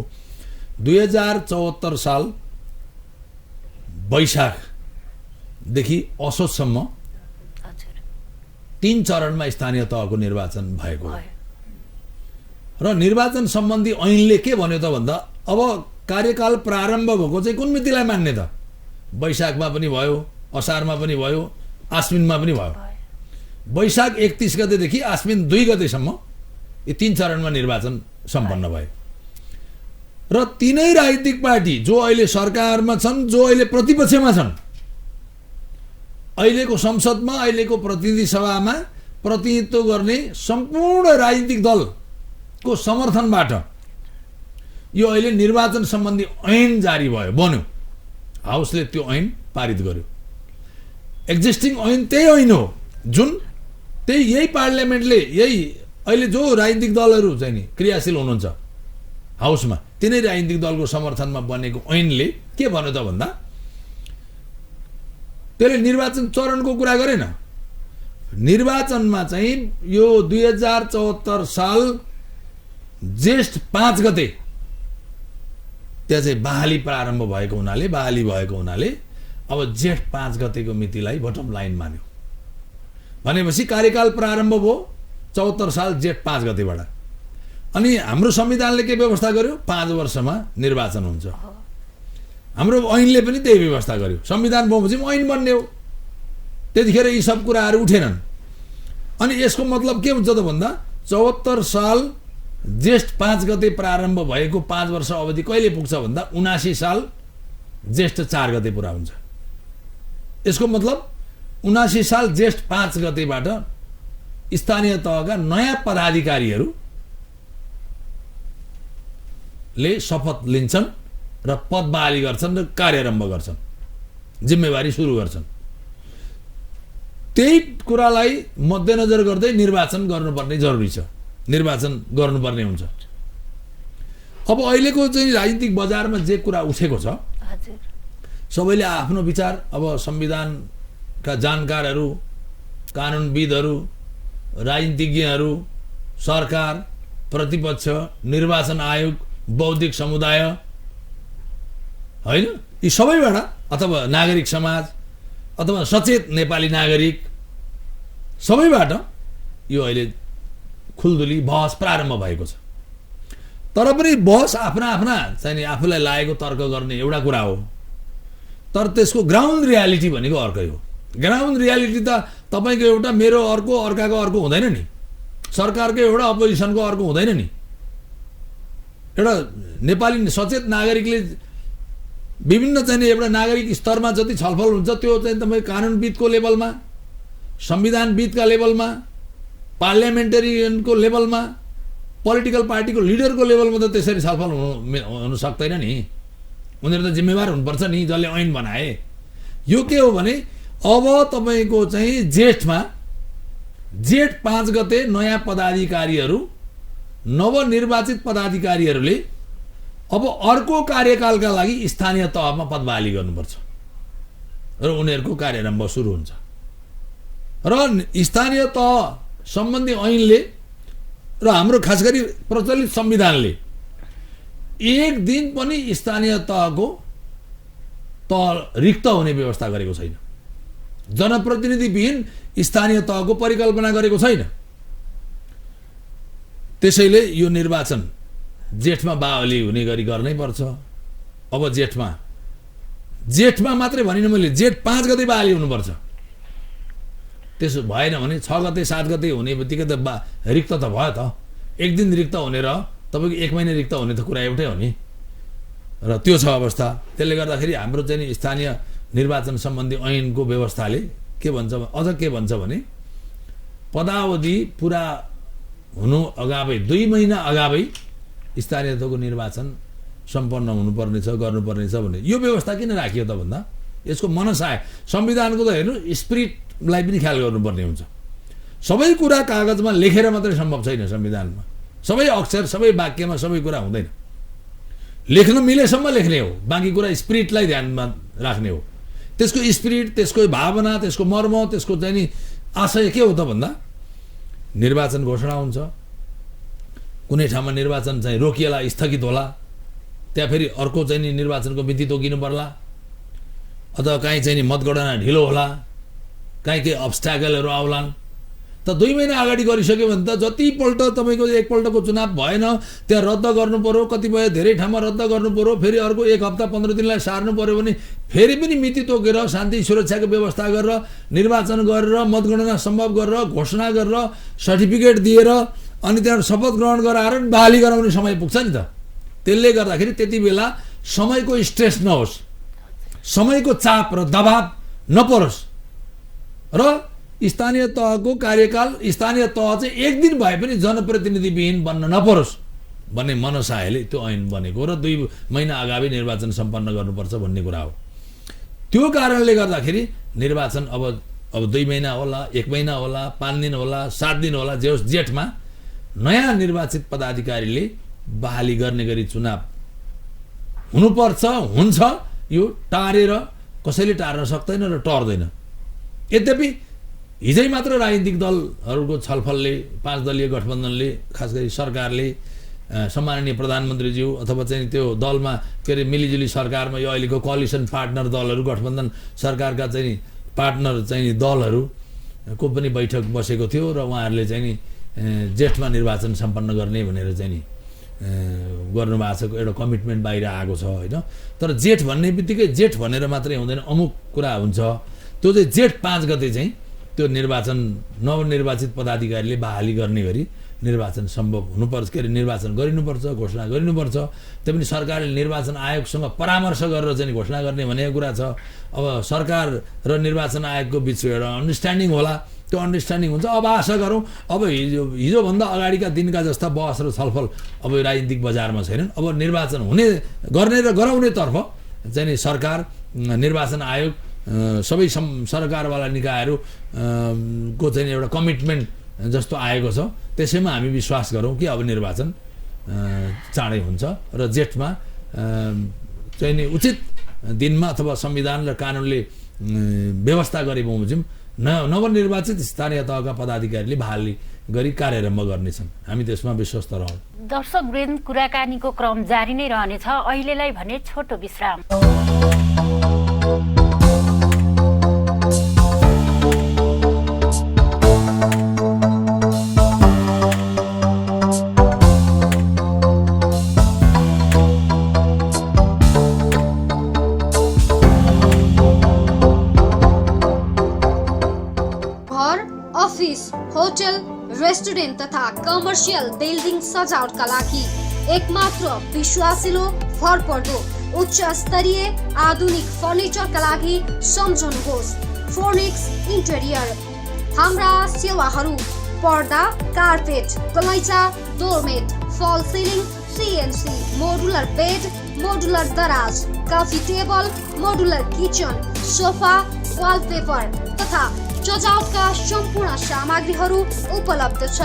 [SPEAKER 2] 2074 साल वैशाखदेखि असोजसम्म 3 चरणमा स्थानीय तहको निर्वाचन भएको हो। र निर्वाचन सम्बन्धी ऐनले के भन्यो त भन्दा अब कार्यकाल प्रारम्भ भएको चाहिँ कुन मितिलाई मान्ने त? वैशाखमा पनि भयो, असारमा पनि भयो, आश्विनमा पनि भयो। वैशाख 31 गतेदेखि आश्विन 2 गतेसम्म यी 3 चरणमा निर्वाचन सम्पन्न भयो। र तीनै राजनीतिक पार्टी जो अहिले सरकारमा छन्, जो अहिले प्रतिपक्षमा छन्, अहिलेको संसदमा, अहिलेको प्रतिनिधि सभामा प्रतिनिधित्व गर्ने सम्पूर्ण राजनीतिक दलको समर्थनबाट यो अहिले निर्वाचन सम्बन्धी ऐन जारी भयो, बन्यो। हाउसले त्यो ऐन पारित गर्यो। एक्जिस्टिङ ऐन त्यही ऐन हो जुन यही पार्लियामेन्टले, यही अहिले जो राजनीतिक दलहरू चाहिँ नि क्रियाशील हुनुहुन्छ, हाउसमा तिनै राजनीतिक दलको समर्थनमा बनेको ऐनले के भन्यो त भन्दा त्यसले निर्वाचन चरणको कुरा गरेन। निर्वाचनमा चाहिँ यो 2074 साल ज्येष्ठ 5 गते त्यहाँ चाहिँ बहाली प्रारम्भ भएको हुनाले अब जेठ 5 गतेको मितिलाई बटम लाइन मान्यो भनेपछि कार्यकाल प्रारम्भ भयो 74 साल जेठ 5 गतेबाट। अनि हाम्रो संविधानले के व्यवस्था गर्यो 5 वर्षमा निर्वाचन हुन्छ। हाम्रो ऐनले पनि त्यही व्यवस्था गर्यो। संविधान बमोजिम ऐन बन्ने हो। त्यतिखेर यी सब कुराहरू उठेनन्। अनि यसको मतलब के हुन्छ त भन्दा 74 साल ज्येष्ठ 5 गते प्रारम्भ भएको 5 वर्ष अवधि कहिले पुग्छ भन्दा 79 साल ज्येष्ठ 4 गते पुरा हुन्छ। यसको मतलब 79 साल ज्येष्ठ 5 गतेबाट स्थानीय तहका नयाँ पदाधिकारीहरूले शपथ लिन्छन् र पद बहाली गर्छन् र कार्यारम्भ गर्छन्, जिम्मेवारी सुरु गर्छन्। त्यही कुरालाई मध्यनजर गर्दै निर्वाचन गर्नुपर्ने जरुरी छ, निर्वाचन गर्नुपर्ने हुन्छ। अब अहिलेको चाहिँ राजनीतिक बजारमा जे कुरा उठेको छ सबैले आफ्नो विचार, अब संविधानका जानकारहरू, कानुनविदहरू, राजनीतिज्ञहरू, सरकार, प्रतिपक्ष, निर्वाचन आयोग, बौद्धिक समुदाय हैन, यी सबैबाट अथवा नागरिक समाज अथवा सचेत नेपाली नागरिक सबैबाट यो अहिले खुलदुली बहस प्रारम्भ भएको छ। तर पनि बहस आफ्ना चाहिँ आफूलाई लागेको तर्क गर्ने एउटा कुरा हो, तर त्यसको ग्राउन्ड रियालिटी भनेको अर्कै हो। ग्राउन्ड रियालिटी त तपाईको एउटा, मेरो अर्को, अर्काको अर्को हुँदैन नि। सरकारको एउटा, अपोजिसनको अर्को हुँदैन नि। एउटा नेपाली सचेत नागरिकले विभिन्न चाहिँ एउटा नागरिक स्तरमा जति छलफल हुन्छ त्यो चाहिँ तपाईँ कानुनविदको लेभलमा, संविधानविदका लेभलमा, पार्लियामेन्टेरियनको लेभलमा, पोलिटिकल पार्टीको लिडरको लेभलमा त त्यसरी छलफल हुन सक्दैन नि। उनीहरू त जिम्मेवार हुनुपर्छ नि जसले ऐन बनाए। यो के हो भने अब तपाईको चाहिँ जेठ 5 गते नयाँ पदाधिकारीहरू, नवनिर्वाचित पदाधिकारीहरूले अब अर्को कार्यकालका लागि स्थानीय तहमा पद बहाली गर्नुपर्छ र उनीहरूको कार्यारम्भ सुरु हुन्छ। र स्थानीय तह सम्बन्धी ऐनले र हाम्रो खास गरी प्रचलित संविधानले एक दिन पनि स्थानीय तहको रिक्त हुने व्यवस्था गरेको छैन। जनप्रतिनिधिविहीन स्थानीय तहको परिकल्पना गरेको छैन। त्यसैले यो निर्वाचन जेठमा बावली हुने गरी गर्नै पर्छ। अब जेठमा मात्रै भनिन मैले, जेठ 5 गते बहाली हुनुपर्छ। त्यसो भएन भने 6 गते 7 गते हुने बित्तिकै त रिक्त त भयो त। एक दिन रिक्त हुने र तपाईँको 1 महिना रिक्त हुने त कुरा एउटै हो नि। र त्यो छ अवस्था। त्यसले गर्दाखेरि हाम्रो चाहिँ स्थानीय निर्वाचन सम्बन्धी ऐनको व्यवस्थाले के भन्छ, अझ के भन्छ भने पदावधि पुरा हुनु अगावै 2 महिना अगावै स्थानीय तहको निर्वाचन सम्पन्न हुनुपर्नेछ, गर्नुपर्नेछ भने यो व्यवस्था किन राखियो त भन्दा यसको मनसा आयो। संविधानको त हेर्नु स्पिरिटलाई पनि ख्याल गर्नुपर्ने हुन्छ। सबै कुरा कागजमा लेखेर मात्रै सम्भव छैन। संविधानमा सबै अक्षर, सबै वाक्यमा सबै कुरा हुँदैन। लेख्न मिलेसम्म लेख्ने हो, बाँकी कुरा स्पिरिटलाई ध्यानमा राख्ने हो। त्यसको स्पिरिट, त्यसको भावना, त्यसको मर्म, त्यसको चाहिँ नि आशय के हो त भन्दा निर्वाचन घोषणा हुन्छ, कुनै ठाउँमा निर्वाचन चाहिँ रोकिएला, स्थगित होला, त्यहाँ फेरि अर्को चाहिँ नि निर्वाचनको मिति तोकिनु पर्ला, अथवा कहीँ चाहिँ नि मतगणना ढिलो होला, कहीँ केही अब्स्ट्याकलहरू आउलान्। त 2 महिना अगाडि गरिसक्यो भने त जतिपल्ट तपाईँको एकपल्टको चुनाव भएन त्यहाँ रद्द गर्नु पर्यो, कतिपय धेरै ठाउँमा रद्द गर्नु पर्यो, फेरि अर्को 1 हप्ता 15 दिनलाई सार्नु पर्यो भने फेरि पनि मिति तोकेर शान्ति सुरक्षाको व्यवस्था गरेर निर्वाचन गरेर मतगणना सम्भव गरेर घोषणा गरेर सर्टिफिकेट दिएर अनि त्यहाँ शपथ ग्रहण गराएर बहाली गराउने समय पुग्छ नि त। त्यसले गर्दाखेरि त्यति बेला समयको स्ट्रेस नहोस्, समयको चाप र दबाव नपरोस् र स्थानीय तहको कार्यकाल, स्थानीय तह चाहिँ एक दिन भए पनि जनप्रतिनिधिविहीन बन्न नपरोस् भन्ने मनसायले त्यो ऐन बनेको र 2 महिना अगावै निर्वाचन सम्पन्न गर्नुपर्छ भन्ने कुरा हो। त्यो कारणले गर्दाखेरि निर्वाचन अब 2 महिना होला, 1 महिना होला, 5 दिन होला, 7 दिन होला, जे होस् जेठमा नयाँ निर्वाचित पदाधिकारीले बहाली गर्ने गरी चुनाव हुनुपर्छ, हुन्छ। यो टारेर कसैले टार्न सक्दैन र टर्दैन। यद्यपि हिजै मात्र राजनीतिक दलहरूको छलफलले, 5 दलीय गठबन्धनले, खास गरी सरकारले, सम्माननीय प्रधानमन्त्रीज्यू अथवा चाहिँ त्यो दलमा के अरे मिलिजुली सरकारमा यो अहिलेको कोअलिसन पार्टनर दलहरू, गठबन्धन सरकारका चाहिँ पार्टनर चाहिँ दलहरूको पनि बैठक बसेको थियो र उहाँहरूले चाहिँ नि जेठमा निर्वाचन सम्पन्न गर्ने भनेर चाहिँ नि गर्नुभएको छ। एउटा कमिटमेन्ट बाहिर आएको छ होइन। तर जेठ भन्ने बित्तिकै जेठ भनेर मात्रै हुँदैन, अमुक कुरा हुन्छ। त्यो चाहिँ जेठ 5 गते चाहिँ त्यो निर्वाचन नवनिर्वाचित पदाधिकारीले बहाली गर्ने गरी निर्वाचन सम्भव हुनुपर्छ, के अरे निर्वाचन गरिनुपर्छ, घोषणा गरिनुपर्छ। त्यो पनि सरकारले निर्वाचन आयोगसँग परामर्श गरेर चाहिँ घोषणा गर्ने भनेको कुरा छ। अब सरकार र निर्वाचन आयोगको बिच एउटा अन्डरस्ट्यान्डिङ होला, त्यो अन्डरस्ट्यान्डिङ हुन्छ। अब आशा गरौँ अब हिजोभन्दा अगाडिका दिनका जस्ता बहस र छलफल अब राजनीतिक बजारमा छैनन्। अब निर्वाचन हुने गर्ने र गराउनेतर्फ चाहिँ नि सरकार, निर्वाचन आयोग, सबै सरकारवाला निकायहरू को चाहिँ एउटा कमिटमेन्ट जस्तो आएको छ। त्यसैमा हामी विश्वास गरौँ कि अब निर्वाचन चाँडै हुन्छ र जेठमा चाहिँ नि उचित दिनमा अथवा संविधान र कानुनले व्यवस्था गरे बमोजिम नवनिर्वाचित स्थानीय तहका पदाधिकारीले बहाली गरी कार्यारम्भ गर्नेछन्। हामी त्यसमा विश्वस्त रहौँ।
[SPEAKER 1] दर्शकवृन्द, कुराकानीको क्रम जारी नै रहनेछ। अहिलेलाई भने छोटो विश्राम।
[SPEAKER 3] होटल, रेस्टुरेन्ट तथा कमर्सियल बिल्डिङ सजावटका लागि एकमात्र विश्वासिलो, भरपर्दो, उच्च स्तरीय आधुनिक फर्निचरका लागि सम्झनुहोस् फोर्निक्स इन्टेरियर। हाम्रा सेवाहरू पर्दा, कार्पेट, गलैँचा, doormat, false ceiling, CNC, modular bed, modular दराज, coffee table, modular kitchen, sofa, wallpaper तथा सजावटका सम्पूर्ण सामग्रीहरू उपलब्ध छ।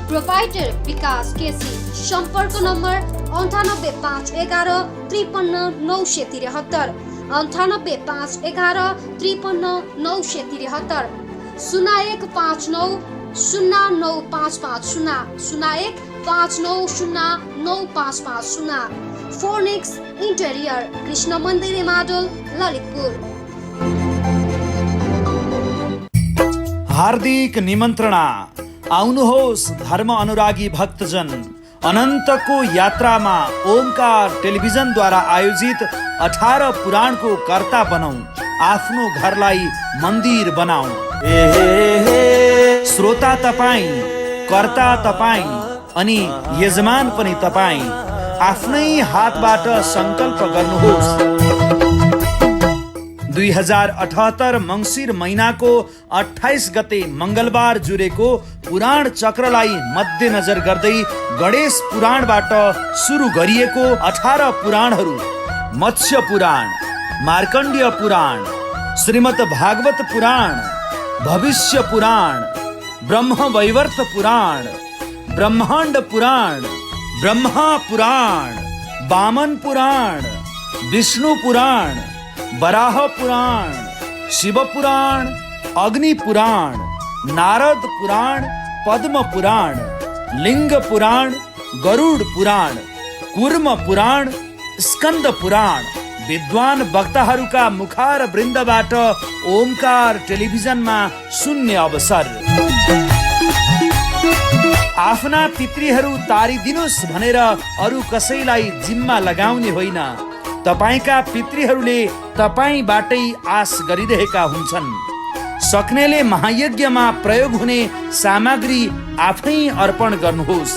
[SPEAKER 3] प्रोपाइटर विकास केसी। सम्पर्क नम्बर 9851 53 973, 9851 53 973, 0159 0955 0159 0955। फोर्निक्स इन्टेरियर, कृष्ण मन्दिर माडल, ललितपुर।
[SPEAKER 4] हार्दिक निमन्त्रणा। आउनुहोस् धर्म अनुरागी भक्तजन, अनन्तको यात्रामा ओमकार टेलिभिजनद्वारा आयोजित 18 पुराणको कर्ता बनौं, आफ्नो घरलाई मन्दिर बनाऊ। श्रोता तपाईँ, कर्ता तपाईँ अनि यजमान पनि तपाईँ। आफ्नै हातबाट सङ्कल्प गर्नुहोस्। 2078 मङ्सिर महिनाको 28 गते मङ्गलबार जुरेको पुराण चक्रलाई मध्यनजर गर्दै गणेश पुराणबाट सुरु गरिएको 18 पुराणहरू मत्स्य पुराण, मार्कण्डेय पुराण, श्रीमद् भागवत पुराण, भविष्य पुराण, ब्रह्म वैवर्त पुराण, ब्रह्माण्ड पुराण, ब्रह्मा पुराण, वामन पुराण, विष्णु पुराण, वराह पुराण, शिव पुराण, अग्नि पुराण, नारद पुराण, पद्म पुराण, लिंग पुराण, गरुड पुराण, कूर्म पुराण, स्कंद पुराण। विद्वान वक्ताहरूका मुखार वृन्दबाट ओमकार टेलिभिजनमा सुन्ने अवसर। आफ्ना पितृहरू तारिदिनुस् भनेर अरू कसैलाई जिम्मा लगाउने होइन। तपाईका पितृहरूले तपाईबाटै आश गरिरहेका हुन्छन्। सक्नेले महायज्ञमा प्रयोग हुने सामग्री आफै अर्पण गर्नुहोस्।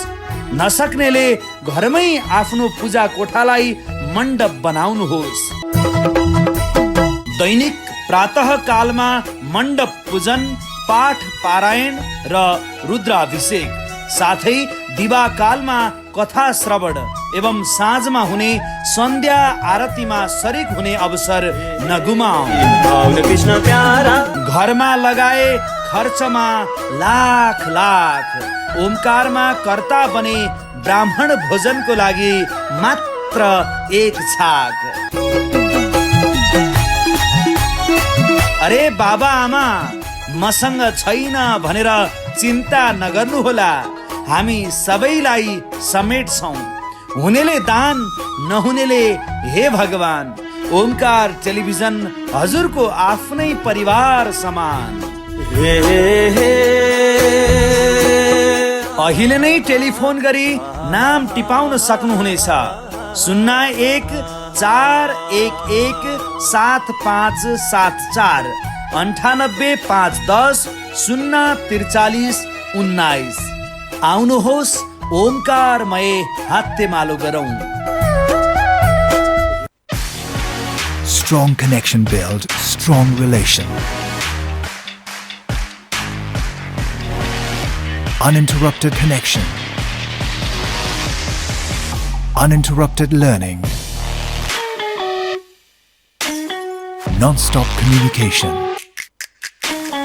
[SPEAKER 4] नसक्नेले घरमै आफ्नो पूजा कोठालाई मण्डप बनाउनुहोस्। दैनिक प्रातः कालमा मण्डप पूजन, पाठ पारायण र रुद्राभिषेक, साथै दिवा कालमा कथा श्रवण एवं साँझमा हुने सन्ध्या आरतीमा शरीक हुने अवसर नगुमाऊ। घरमा लगाए खर्चमा लाख लाख, ओमकारमा कर्ता बने ब्राह्मण भोजनको लागि मात्र एक छाक। अरे बाबा आमा, मसँग छैन भनेर चिन्ता नगर्नुहोला, हामी सबैलाई समेट्छौँ। हुनेले दान, नहुनेले हे भगवान। ओमकार टेलिभिजन हजुरको आफ्नै परिवार समान। अहिले नै टेलिफोन गरी नाम टिपाउन सक्नुहुनेछ 0114117574 985110 04319। आउनुहोस्, ओमकारमय हातेमालो गरौँ।
[SPEAKER 5] Strong connection build strong relation. Uninterrupted connection. Uninterrupted learning. Non-stop communication.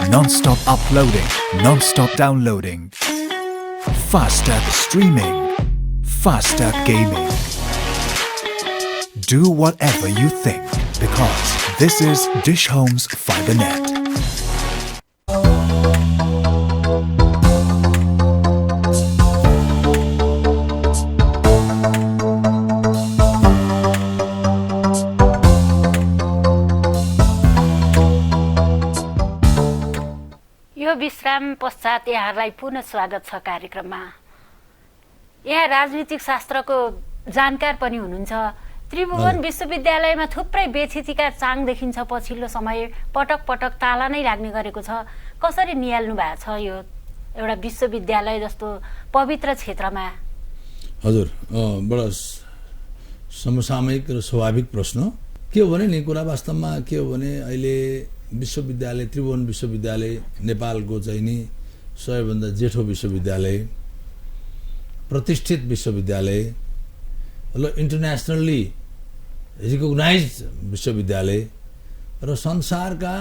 [SPEAKER 5] Non-stop uploading. Non-stop downloading. Faster streaming. Faster gaming. Do whatever you think, because this is Dish Homes FiberNet.
[SPEAKER 1] यो विश्राम पश्चात यहाँलाई पुनः स्वागत छ कार्यक्रममा। यहाँ राजनीतिक शास्त्रको जानकार पनि हुनुहुन्छ। त्रिभुवन विश्वविद्यालयमा थुप्रै बेथितिका चाङ देखिन्छ। पछिल्लो समय पटक पटक ताला नै लाग्ने गरेको छ। कसरी निहाल्नु भएको छ यो एउटा विश्वविद्यालय जस्तो पवित्र क्षेत्रमा?
[SPEAKER 2] हजुर, बडा समसामयिक र स्वाभाविक प्रश्न। के हो भने नि कुरा वास्तवमा के हो भने अहिले विश्वविद्यालय, त्रिभुवन विश्वविद्यालय नेपालको चाहिँ नि सबैभन्दा जेठो विश्वविद्यालय, प्रतिष्ठित विश्वविद्यालय र इन्टरनेसनल्ली रिकग्नाइज विश्वविद्यालय र संसारका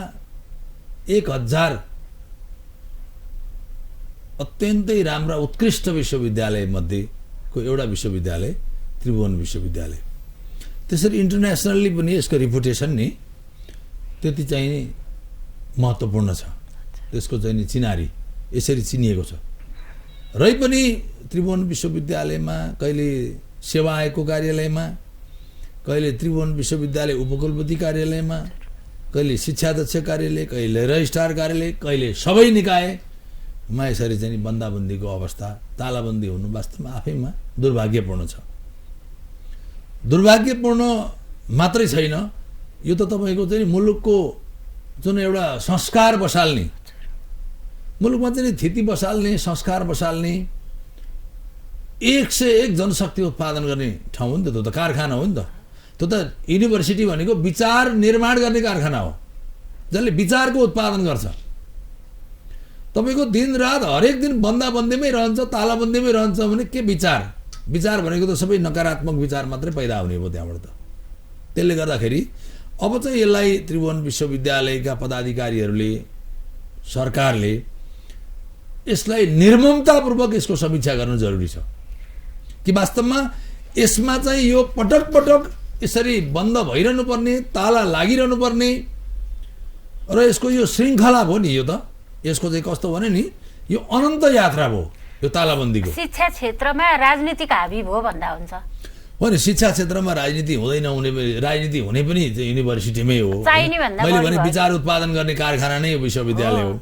[SPEAKER 2] 1000 अत्यन्तै राम्रा उत्कृष्ट विश्वविद्यालय मध्येको एउटा विश्वविद्यालय त्रिभुवन विश्वविद्यालय। त्यसरी इन्टरनेसनल्ली पनि यसको रिपुटेसन नि त्यति चाहिँ महत्त्वपूर्ण छ। त्यसको चाहिँ नि चिनारी यसरी चिनिएको छ। रै पनि त्रिभुवन विश्वविद्यालयमा कहिले सेवा आयोगको कार्यालयमा, कहिले त्रिभुवन विश्वविद्यालय उपकुलपति कार्यालयमा, कहिले शिक्षाध्यक्ष कार्यालय, कहिले रजिस्ट्रार कार्यालय, कहिले सबै निकायमा यसरी चाहिँ बन्दाबन्दीको अवस्था, तालाबन्दी हुनु वास्तवमा आफैमा दुर्भाग्यपूर्ण छ। दुर्भाग्यपूर्ण मात्रै छैन, यो त तपाईँको चाहिँ मुलुकको जुन एउटा संस्कार बसाल्ने, मुलुकमा चाहिँ थिति बसाल्ने, संस्कार बसाल्ने, 101 जनशक्ति उत्पादन गर्ने ठाउँ हो नि त। त्यो त कारखाना हो नि त। त्यो त युनिभर्सिटी भनेको विचार निर्माण गर्ने कारखाना हो, जसले विचारको उत्पादन गर्छ। तपाईँको दिनरात हरेक दिन बन्दाबन्दीमै रहन्छ, तालाबन्दीमै रहन्छ भने के विचार? विचार भनेको त सबै नकारात्मक विचार मात्रै पैदा हुने भयो त्यहाँबाट त। त्यसले गर्दाखेरि अब चाहिँ यसलाई त्रिभुवन विश्वविद्यालयका पदाधिकारीहरूले, सरकारले यसलाई निर्ममतापूर्वक यसको समीक्षा गर्नु जरुरी छ कि वास्तवमा यसमा चाहिँ यो पटक पटक यसरी बन्द भइरहनु पर्ने, ताला लागिरहनु पर्ने र यसको यो श्रृङ्खला भयो नि। यो त यसको चाहिँ कस्तो भने नि यो अनन्त यात्रा भयो यो तालाबन्दीको।
[SPEAKER 1] शिक्षा क्षेत्रमा राजनीतिक हाबी भयो भन्दा हुन्छ
[SPEAKER 2] हो नि। शिक्षा क्षेत्रमा राजनीति हुँदैन, राजनीति हुने पनि युनिभर्सिटीमै हो। मैले भने विचार उत्पादन गर्ने कारखाना नै यो विश्वविद्यालय हो।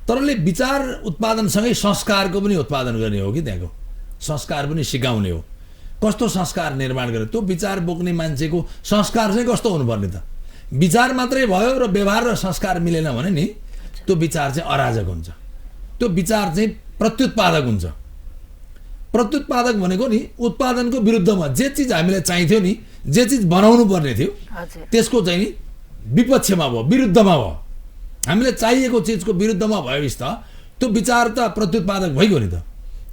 [SPEAKER 2] तरले विचार उत्पादनसँगै संस्कारको पनि उत्पादन गर्ने हो कि त्यहाँको संस्कार पनि सिकाउने हो। कस्तो संस्कार निर्माण गर्ने, त्यो विचार बोक्ने मान्छेको संस्कार चाहिँ कस्तो हुनुपर्ने त? विचार मात्रै भयो र व्यवहार र संस्कार मिलेन भने नि त्यो विचार चाहिँ अराजक हुन्छ। त्यो विचार चाहिँ प्रत्युत्पादक हुन्छ। प्रत्युत्पादक भनेको नि उत्पादनको विरुद्धमा जे चिज हामीलाई चाहिन्थ्यो नि, जे चिज बनाउनु पर्ने थियो त्यसको चाहिँ नि विपक्षमा भयो, विरुद्धमा भयो। हामीलाई चाहिएको चिजको विरुद्धमा भएपछि त त्यो विचार त प्रत्युत्पादक भइगयो नि त।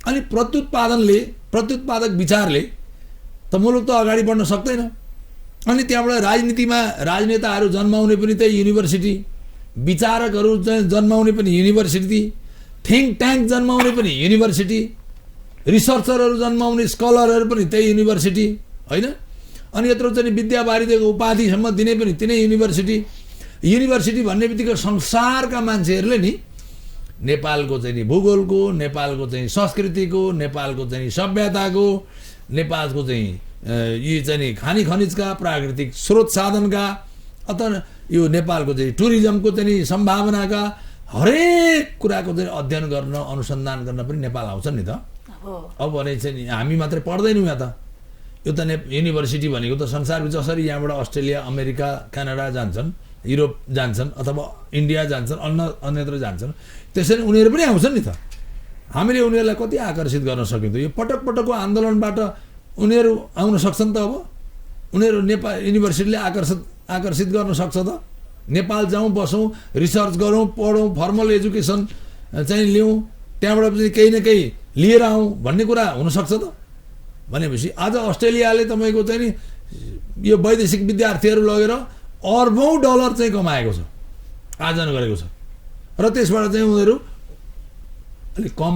[SPEAKER 2] अनि प्रत्युत्पादक विचारले त मुलुक त अगाडि बढ्न सक्दैन। अनि त्यहाँबाट राजनेताहरू जन्माउने पनि त्यही युनिभर्सिटी, विचारकहरू जन्माउने पनि युनिभर्सिटी, थिङ्क ट्याङ्क जन्माउने पनि युनिभर्सिटी, रिसर्चरहरू जन्माउने स्कलरहरू पनि त्यही युनिभर्सिटी होइन। अनि यत्रो चाहिँ विद्या वारिदिएको उपाधिसम्म दिने पनि तिनै युनिभर्सिटी। युनिभर्सिटी भन्ने बित्तिकै संसारका मान्छेहरूले नि नेपालको चाहिँ नि भूगोलको, नेपालको चाहिँ संस्कृतिको, नेपालको चाहिँ सभ्यताको, नेपालको चाहिँ यी चाहिँ नि खानी खनिजका, प्राकृतिक स्रोत साधनका, अथवा यो नेपालको चाहिँ टुरिज्मको चाहिँ नि सम्भावनाका हरेक कुराको चाहिँ अध्ययन गर्न, अनुसन्धान गर्न पनि नेपाल आउँछन् नि त। अब भने चाहिँ हामी मात्रै पढ्दैनौँ यहाँ त। यो त युनिभर्सिटी भनेको त संसारको जसरी यहाँबाट अस्ट्रेलिया, अमेरिका, क्यानाडा जान्छन्, युरोप जान्छन् अथवा इन्डिया जान्छन्, अन्यत्र जान्छन्, त्यसरी उनीहरू पनि आउँछन् नि त। हामीले उनीहरूलाई कति आकर्षित गर्न सकिन्छ? यो पटक पटकको आन्दोलनबाट उनीहरू आउन सक्छन् त। अब उनीहरू नेपाल युनिभर्सिटीले आकर्षित गर्न सक्छ त। नेपाल जाउँ, बसौँ, रिसर्च गरौँ, पढौँ, फर्मल एजुकेसन चाहिँ लिउँ, त्यहाँबाट पनि केही न केही लिएर आउँ भन्ने कुरा हुनसक्छ त। भनेपछि आज अस्ट्रेलियाले तपाईँको चाहिँ नि यो वैदेशिक विद्यार्थीहरू लगेर अर्बौँ डलर चाहिँ कमाएको छ, आर्जन गरेको छ। र त्यसबाट चाहिँ उनीहरू अलिक कम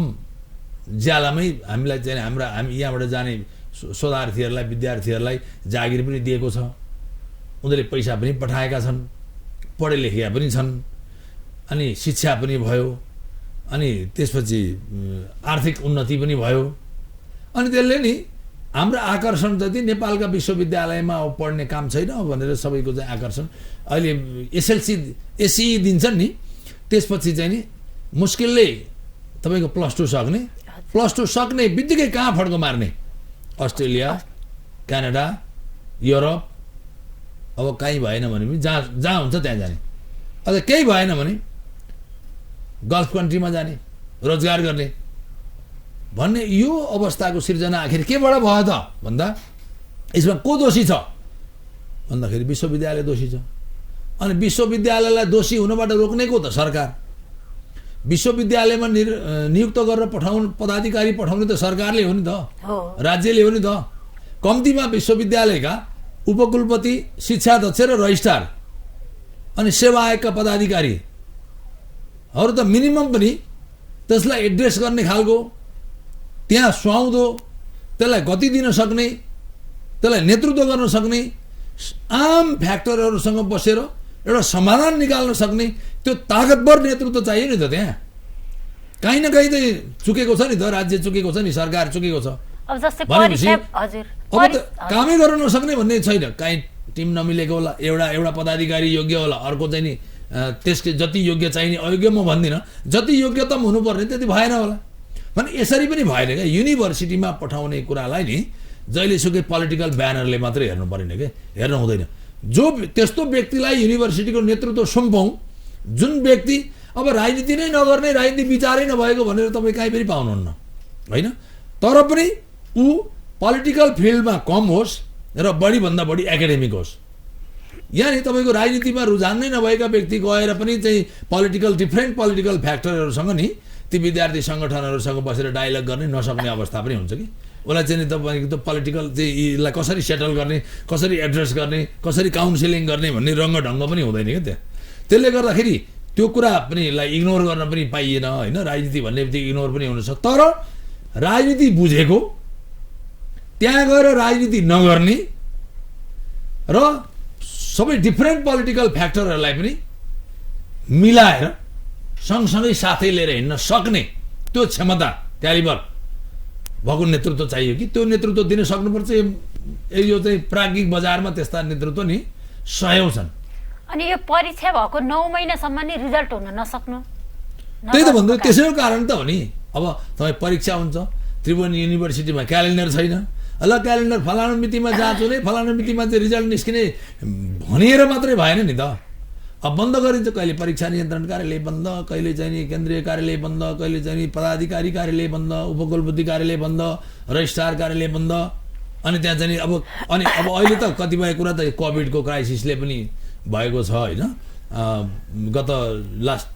[SPEAKER 2] ज्यालामै हामीलाई चाहिँ हामी यहाँबाट जाने शोधार्थीहरूलाई, विद्यार्थीहरूलाई जागिर पनि दिएको छ। उनीहरूले पैसा पनि पठाएका छन्, पढे लेखेका पनि छन्, अनि शिक्षा पनि भयो, अनि त्यसपछि आर्थिक उन्नति पनि भयो। अनि त्यसले नि हाम्रो आकर्षण जति नेपालका विश्वविद्यालयमा अब पढ्ने काम छैन भनेर सबैको चाहिँ आकर्षण अहिले एसई दिन्छन् नि, त्यसपछि चाहिँ नि मुस्किलले तपाईँको प्लस टू सक्ने बित्तिकै कहाँ फड्को मार्ने? अस्ट्रेलिया, क्यानाडा, युरोप, अब कहीँ भएन भने पनि जहाँ हुन्छ त्यहाँ जाने। अझ केही भएन भने गल्फ कन्ट्रीमा जाने, रोजगार गर्ने भन्ने यो अवस्थाको सिर्जना आखिर केबाट भयो त भन्दा यसमा को दोषी छ भन्दाखेरि विश्वविद्यालय दोषी छ। अनि विश्वविद्यालयलाई दोषी हुनबाट रोक्ने को त? सरकार। विश्वविद्यालयमा नियुक्त गरेर पदाधिकारी पठाउने त सरकारले हो नि त, राज्यले हो नि त। कम्तीमा विश्वविद्यालयका उपकुलपति, शिक्षाध्यक्ष र रजिस्ट्रार अनि सेवा आयोगका पदाधिकारीहरू त मिनिमम पनि त्यसलाई एड्रेस गर्ने खालको, त्यहाँ सुहाउँदो, त्यसलाई गति दिन सक्ने, त्यसलाई नेतृत्व गर्न सक्ने, आम फ्याक्टरहरूसँग बसेर एउटा समाधान निकाल्न सक्ने त्यो ताकतवर नेतृत्व चाहियो नि त। त्यहाँ कहीँ न कहीँ चाहिँ चुकेको छ नि त, राज्य चुकेको छ नि, सरकार चुकेको छ। भनेपछि अब त कामै गर्न नसक्ने भन्ने छैन। काहीँ टिम नमिलेको होला, एउटा पदाधिकारी योग्य होला, अर्को चाहिँ नि त्यसको जति योग्य चाहिने अयोग्य म भन्दिनँ, जति योग्यतम हुनुपर्ने त्यति भएन होला। भने यसरी पनि भएन क्या। युनिभर्सिटीमा पठाउने कुरालाई नि जहिलेसुकै पोलिटिकल ब्यानरले मात्रै हेर्नु परेन क्या, हेर्नु हुँदैन। जो त्यस्तो व्यक्तिलाई युनिभर्सिटीको नेतृत्व सुम्पौँ, जुन व्यक्ति अब राजनीति नै नगर्ने, राजनीति विचारै नभएको भनेर तपाईँ कहीँ पनि पाउनुहुन्न होइन। तर पनि ऊ पोलिटिकल फिल्डमा कम होस् र बढीभन्दा बढी एकाडेमिक होस्। यहाँ नि तपाईँको राजनीतिमा रुझान नै नभएका व्यक्ति गएर पनि चाहिँ डिफ्रेन्ट पोलिटिकल फ्याक्टरहरूसँग नि ती विद्यार्थी सङ्गठनहरूसँग बसेर डायलग गर्ने नसक्ने अवस्था पनि हुन्छ कि। उसलाई चाहिँ तपाईँको त पोलिटिकल चाहिँ यसलाई कसरी सेटल गर्ने, कसरी एड्रेस गर्ने, कसरी काउन्सिलिङ गर्ने भन्ने रङ्गढङ्ग पनि हुँदैन क्या त्यहाँ। त्यसले गर्दाखेरि त्यो कुरा पनि यसलाई इग्नोर गर्न पनि पाइएन होइन। राजनीति भन्ने बित्तिकै इग्नोर पनि हुनसक्छ। तर राजनीति बुझेको, त्यहाँ गएर राजनीति नगर्ने र सबै डिफ्रेन्ट पोलिटिकल फ्याक्टरहरूलाई पनि मिलाएर सँगसँगै साथै लिएर हिँड्न सक्ने त्यो क्षमता, क्यालिबर भएको नेतृत्व चाहियो कि। त्यो नेतृत्व दिन सक्नुपर्छ। यो चाहिँ प्राज्ञिक बजारमा त्यस्ता नेतृत्व नि सयौँ छन्।
[SPEAKER 1] अनि यो परीक्षा भएको 9 महिनासम्म नि रिजल्ट हुन नसक्नु,
[SPEAKER 2] त्यही त भन्दा त्यसैको कारण त हो नि। अब तपाईँ परीक्षा हुन्छ, त्रिभुवन युनिभर्सिटीमा क्यालेन्डर छैन, ल क्यालेन्डर फलानु मितिमा जाँच हुने, फलानु मितिमा चाहिँ रिजल्ट निस्किने भनेर मात्रै भएन नि त। अब बन्द गरिन्छ, कहिले परीक्षा नियन्त्रण कार्यालय बन्द, कहिले चाहिँ नि केन्द्रीय कार्यालय बन्द, कहिले चाहिँ नि पदाधिकारी कार्यालय बन्द, उपकुलपति कार्यालय बन्द, रजिस्ट्रार कार्यालय बन्द। अनि त्यहाँ चाहिँ अब अहिले त कतिपय कुरा त कोभिडको क्राइसिसले पनि भएको छ होइन। गत लास्ट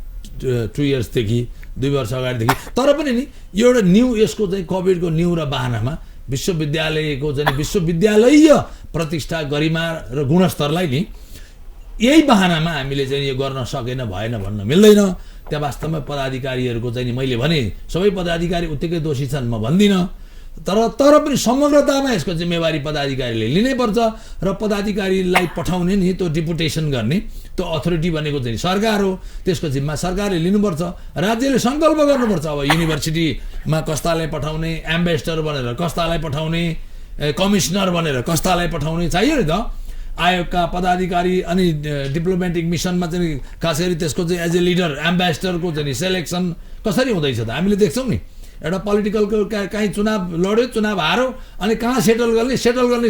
[SPEAKER 2] 2 इयर्सदेखि, 2 वर्ष अगाडिदेखि। तर पनि नि यो एउटा यसको चाहिँ कोभिडको न्यू र बाहनामा विश्वविद्यालयको चाहिँ विश्वविद्यालयीय प्रतिष्ठा, गरिमा र गुणस्तरलाई नि यही बहानामा हामीले चाहिँ यो गर्न सकेन, भएन भन्न मिल्दैन। त्यहाँ वास्तवमा पदाधिकारीहरूको चाहिँ मैले भने सबै पदाधिकारी उत्तिकै दोषी छन् म भन्दिनँ। तर पनि समग्रतामा यसको जिम्मेवारी पदाधिकारीले लिनैपर्छ र पदाधिकारीलाई पठाउने नि त्यो डिपुटेसन गर्ने त्यो अथोरिटी भनेको चाहिँ सरकार हो, त्यसको जिम्मा सरकारले लिनुपर्छ। राज्यले सङ्कल्प गर्नुपर्छ अब युनिभर्सिटीमा कस्तालाई पठाउने, एम्बेसडर भनेर कस्तालाई पठाउने, कमिसनर भनेर कस्तालाई पठाउने चाहियो नि त। आयोगका पदाधिकारी अनि डिप्लोमेटिक मिसनमा चाहिँ खास गरी त्यसको चाहिँ एज ए लिडर एम्बेसडरको चाहिँ सेलेक्सन कसरी हुँदैछ त हामीले देख्छौँ नि। एउटा पोलिटिकलको कहीँ चुनाव लड्यो, चुनाव हारो, अनि कहाँ सेटल गर्ने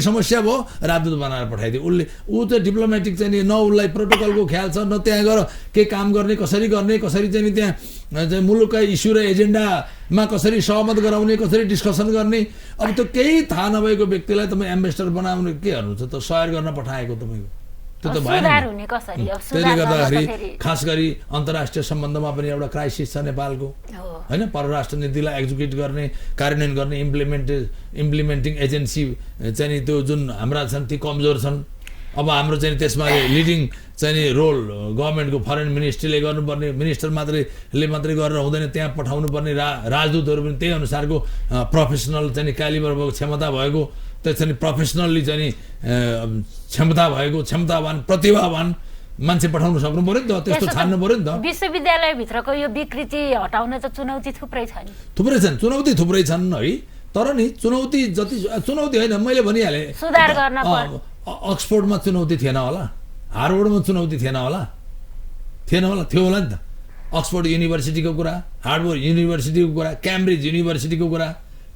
[SPEAKER 2] समस्या भयो, राजदूत बनाएर पठाइदियो उसले। ऊ चाहिँ डिप्लोमेटिक चाहिँ नि न उसलाई प्रोटोकलको ख्याल छ, न त्यहाँ गएर के काम गर्ने, कसरी चाहिँ नि त्यहाँ चाहिँ मुलुकका इस्यु र एजेन्डामा कसरी सहमत गराउने, कसरी डिस्कसन गर्ने। अब त्यो केही थाहा नभएको व्यक्तिलाई तपाईँ एम्बेसडर बनाउने के गर्नु छ त, सहयोग गर्न पठाएको तपाईँको त्यो त भएन। त्यसले गर्दाखेरि खास गरी अन्तर्राष्ट्रिय सम्बन्धमा पनि एउटा क्राइसिस छ नेपालको, होइन। परराष्ट्र नीतिलाई एक्जिक्युट गर्ने, कार्यान्वयन गर्ने इम्प्लिमेन्टिङ एजेन्सी चाहिँ नि त्यो जुन हाम्रा छन् ती कमजोर छन्। अब हाम्रो चाहिँ त्यसमा लिडिङ चाहिँ नि रोल गभर्मेन्टको फरेन मिनिस्ट्रीले गर्नुपर्ने, मिनिस्टर मात्रै गरेर हुँदैन, त्यहाँ पठाउनु पर्ने राजदूतहरू पनि त्यही अनुसारको प्रोफेसनल चाहिँ क्यालिबर भएको क्षमता भएको, त्यसरी प्रोफेसनल्ली चाहिँ नि क्षमता भएको, क्षमतावान प्रतिभावान मान्छे पठाउनु सक्नु पर्यो नि त, त्यस्तो छान्नु पर्यो नि त।
[SPEAKER 1] विश्वविद्यालयभित्रको यो विकृति हटाउन त चुनौती थुप्रै छन्,
[SPEAKER 2] चुनौती थुप्रै छन् है। तर नि चुनौती होइन, मैले भनिहालेँ
[SPEAKER 1] सुधार गर्न
[SPEAKER 2] अक्सफोर्डमा चुनौती थिएन होला, हार्वर्डमा चुनौती थिएन होला थियो होला नि त। अक्सफोर्ड युनिभर्सिटीको कुरा, हार्वर्ड युनिभर्सिटीको कुरा, क्याम्ब्रिज युनिभर्सिटीको कुरा,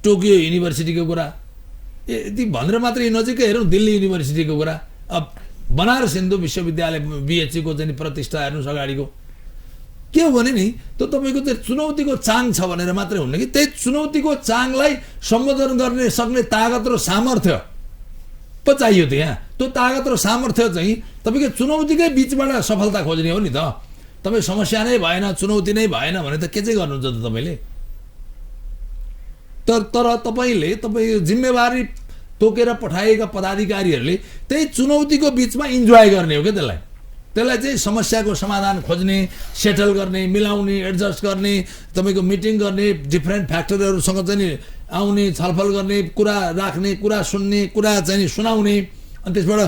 [SPEAKER 2] टोकियो युनिभर्सिटीको कुरा, यति भनेर मात्रै नजिकै हेरौँ दिल्ली युनिभर्सिटीको कुरा। अब बनारस हिन्दू विश्वविद्यालय बिएचयुको चाहिँ प्रतिष्ठा हेर्नुहोस् अगाडिको। के हो भने नि त्यो तपाईँको चाहिँ चुनौतीको चाङ छ भनेर मात्रै हुन्न कि त्यही चुनौतीको चाङलाई सम्बोधन गर्ने सक्ने तागत र सामर्थ्य पो चाहियो त्यहाँ। त्यो तागत र सामर्थ्य चाहिँ तपाईँको चुनौतीकै बिचबाट सफलता खोज्ने हो नि त। तपाईँ समस्या नै भएन, चुनौती नै भएन भने त के चाहिँ गर्नुहुन्छ त तपाईँले। तर तपाईँ जिम्मेवारी तोकेर पठाएका पदाधिकारीहरूले त्यही चुनौतीको बिचमा इन्जोय गर्ने हो क्या त्यसलाई चाहिँ समस्याको समाधान खोज्ने, सेटल गर्ने, मिलाउने, एडजस्ट गर्ने, तपाईँको मिटिङ गर्ने, डिफ्रेन्ट फ्याक्टरहरूसँग चाहिँ आउने, छलफल गर्ने, कुरा राख्ने, कुरा सुन्ने, कुरा चाहिँ सुनाउने, अनि त्यसबाट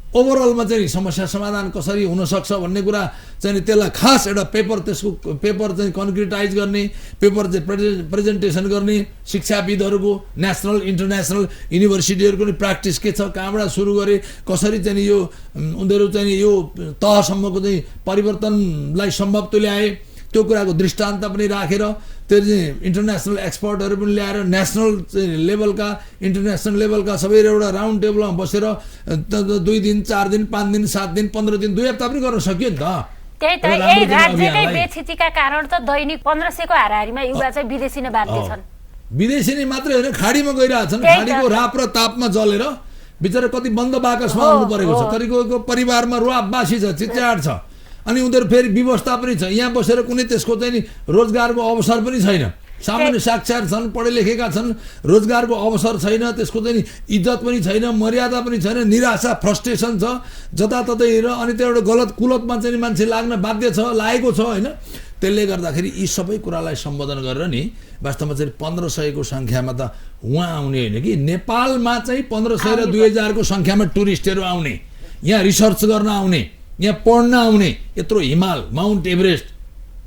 [SPEAKER 2] ओभरअलमा चाहिँ समस्या समाधान कसरी हुनसक्छ भन्ने कुरा चाहिँ त्यसलाई खास एउटा त्यसको पेपर चाहिँ कन्क्रिटाइज गर्ने, पेपर चाहिँ प्रेजेन्टेसन गर्ने, शिक्षाविदहरूको नेसनल इन्टरनेसनल युनिभर्सिटीहरूको नि प्र्याक्टिस के छ, कहाँबाट सुरु गरे, कसरी चाहिँ यो उनीहरू चाहिँ यो तहसम्मको चाहिँ परिवर्तनलाई सम्भव तुल्याए, त्यो कुराको दृष्टान्त पनि राखेर त्यो चाहिँ इन्टरनेसनल एक्सपर्टहरू पनि ल्याएर नेसनल लेभलका इन्टरनेसनल लेभलका सबै एउटा राउन्ड टेबलमा बसेर 2 दिन 4 दिन 5 दिन 7 दिन 15 दिन 2 हप्ता पनि गर्न सक्यो नि त।
[SPEAKER 1] त्यही त यही राज्यकै बेथितिका कारण त दैनिक 1500 को हाराहारीमा युवा चाहिँ विदेशी नै बाध्य छन्।
[SPEAKER 2] विदेशी नै मात्रै होइन, खाडीमा गइरहेछन्, खाडीको राप र तापमा जलेर बिचरा कति बन्द बाकसमा आउनु परेको छ, कतिको परिवारमा रुवाबबासी छ, चिच्याड छ, अनि उनीहरू फेरि व्यवस्था पनि छ, यहाँ बसेर कुनै त्यसको चाहिँ नि रोजगारको अवसर पनि छैन। सामान्य साक्षर छन्, पढे लेखेका छन्, रोजगारको अवसर छैन, त्यसको चाहिँ इज्जत पनि छैन, मर्यादा पनि छैन, निराशा फ्रस्ट्रेसन छ जताततै हेर, अनि त्यो एउटा गलत कुलतमा चाहिँ मान्छे लाग्न बाध्य छ, लागेको छ होइन। त्यसले गर्दाखेरि यी सबै कुरालाई सम्बोधन गरेर नि वास्तवमा चाहिँ 1500 को सङ्ख्यामा त उहाँ आउने होइन कि, नेपालमा चाहिँ 1500 र 2000 को सङ्ख्यामा टुरिस्टहरू आउने, यहाँ रिसर्च गर्न आउने, यहाँ पढ्न आउने, यत्रो हिमाल, माउन्ट एभरेस्ट,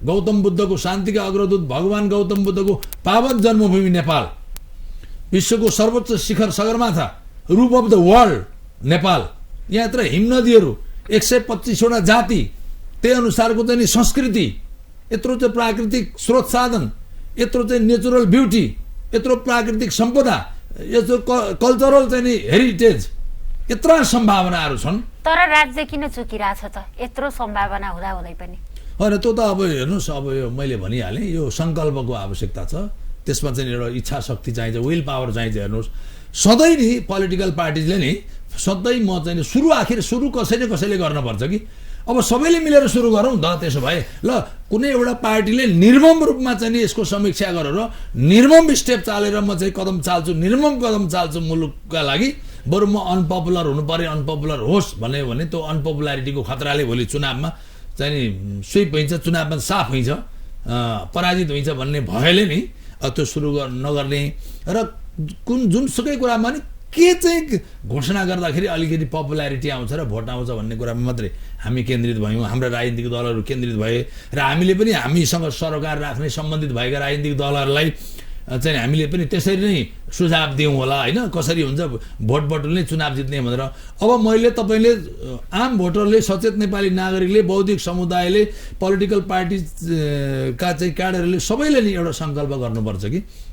[SPEAKER 2] गौतम बुद्धको शान्तिका अग्रदूत भगवान गौतम बुद्धको पावन जन्मभूमि नेपाल, विश्वको सर्वोच्च शिखर सगरमाथा, रूप अफ द वर्ल्ड नेपाल, यहाँ यत्र हिमनदीहरू, 125वटा जाति, त्यही अनुसारको चाहिँ संस्कृति, यत्रो चाहिँ प्राकृतिक स्रोत साधन, यत्रो चाहिँ नेचुरल ब्युटी, यत्रो प्राकृतिक सम्पदा, यत्रो कल्चरल चाहिँ नि हेरिटेज, यत्रा सम्भावनाहरू छन्।
[SPEAKER 1] तर राज्य किन चुकिरहेछ त यत्रो सम्भावना हुँदै पनि?
[SPEAKER 2] होइन त्यो त अब हेर्नुहोस्, अब यो मैले भनिहालेँ, यो सङ्कल्पको आवश्यकता छ, त्यसमा चाहिँ एउटा इच्छा शक्ति चाहिन्छ, विल पावर चाहिन्छ। हेर्नुहोस् सधैँ नि पोलिटिकल पार्टिजले नि सधैँ म चाहिँ सुरु कसैले गर्नुपर्छ कि, अब सबैले मिलेर सुरु गरौँ त। त्यसो भए ल कुनै एउटा पार्टीले निर्मम रूपमा चाहिँ यसको समीक्षा गरेर निर्मम स्टेप चालेर म चाहिँ निर्मम कदम चाल्छु मुलुकका लागि, बरु म अनपपुलर हुनु पर्यो, अनपपुलर होस् भन्यो भने त्यो अनपपुलारिटीको खतराले भोलि चुनावमा चाहिँ नि स्विप हुन्छ, चुनावमा साफ हुन्छ, पराजित हुन्छ भन्ने भयले नि त्यो सुरु नगर्ने र जुनसुकै कुरामा नि के चाहिँ घोषणा गर्दाखेरि अलिकति पपुलारिटी आउँछ र भोट आउँछ भन्ने कुरामा मात्रै हामी केन्द्रित भयौँ, हाम्रा राजनीतिक दलहरू केन्द्रित भए र हामीले पनि हामीसँग सरोकार राख्ने सम्बन्धित भएका राजनीतिक दलहरूलाई चाहिँ हामीले पनि त्यसरी नै सुझाव दियौँ होला होइन, कसरी हुन्छ भोट बटुल्ने चुनाव जित्ने भनेर। अब मैले तपाईँले आम भोटरले, सचेत नेपाली नागरिकले, बौद्धिक समुदायले, पोलिटिकल पार्टीका चाहिँ क्याडरले सबैले नि एउटा सङ्कल्प गर्नुपर्छ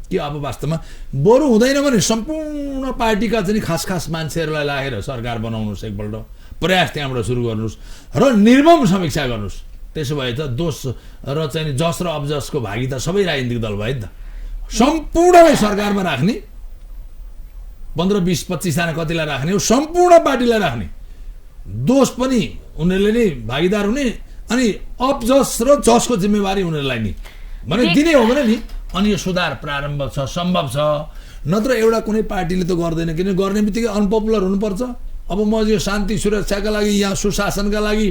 [SPEAKER 2] कि अब वास्तवमा बरु हुँदैन भने सम्पूर्ण पार्टीका चाहिँ खास मान्छेहरूलाई लागेर सरकार बनाउनुहोस्, एकपल्ट प्रयास त्यहाँबाट सुरु गर्नुहोस् र निर्मम समीक्षा गर्नुहोस्। त्यसो भए त दोष र चाहिँ जस र अबजसको भागी त सबै राजनीतिक दल भयो नि त। सम्पूर्णलाई सरकारमा राख्ने, 15, 20, 25 जना कतिलाई राख्ने हो, सम्पूर्ण पार्टीलाई राख्ने, दोष पनि उनीहरूले नै भागीदार हुने अनि अबजस र जसको जिम्मेवारी उनीहरूलाई नि भने दिने हो भने नि अनि यो सुधार प्रारम्भ छ, सम्भव छ। नत्र एउटा कुनै पार्टीले त गर्दैन, किन गर्ने बित्तिकै अनपपुलर हुनुपर्छ। अब म यो शान्ति सुरक्षाका लागि, यहाँ सुशासनका लागि,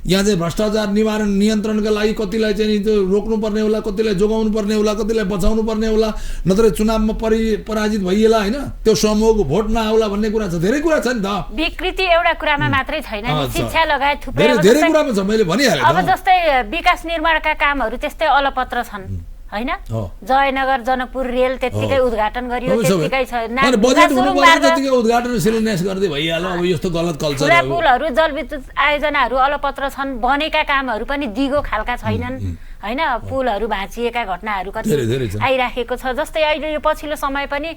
[SPEAKER 2] यहाँ चाहिँ भ्रष्टाचार निवारण नियन्त्रणका लागि कतिलाई चाहिँ त्यो रोक्नुपर्ने होला, कतिलाई जोगाउनु पर्ने होला, कतिलाई बचाउनु पर्ने होला, नत्र चुनावमा पराजित भइएला होइन, त्यो समूहको भोट नआउला भन्ने कुरा छ। धेरै कुरा छ नि त,
[SPEAKER 1] विकृति एउटा कुरामा मात्रै छैन, शिक्षा लगायत थुप्रै
[SPEAKER 2] धेरै कुरामा छ। मैले भनिहालेँ
[SPEAKER 1] अब जस्तै विकास निर्माणका कामहरू त्यस्तै अलपत्र छन् होइन, जयनगर जनकपुर रेल त्यतिकै उद्घाटन गरियो, त्यतिकै छ
[SPEAKER 2] उद्घाटन शिलान्यास गर्दै भइहाल्यो। अब यस्तो गलत कल्चर,
[SPEAKER 1] पुलहरू, जलविद्युत आयोजनाहरू अलपत्र छन्, बनेका कामहरू पनि दिगो खालका छैनन् होइन, पुलहरू भाँचिएका घटनाहरू कति आइराखेको छ। जस्तै अहिले यो पछिल्लो समय पनि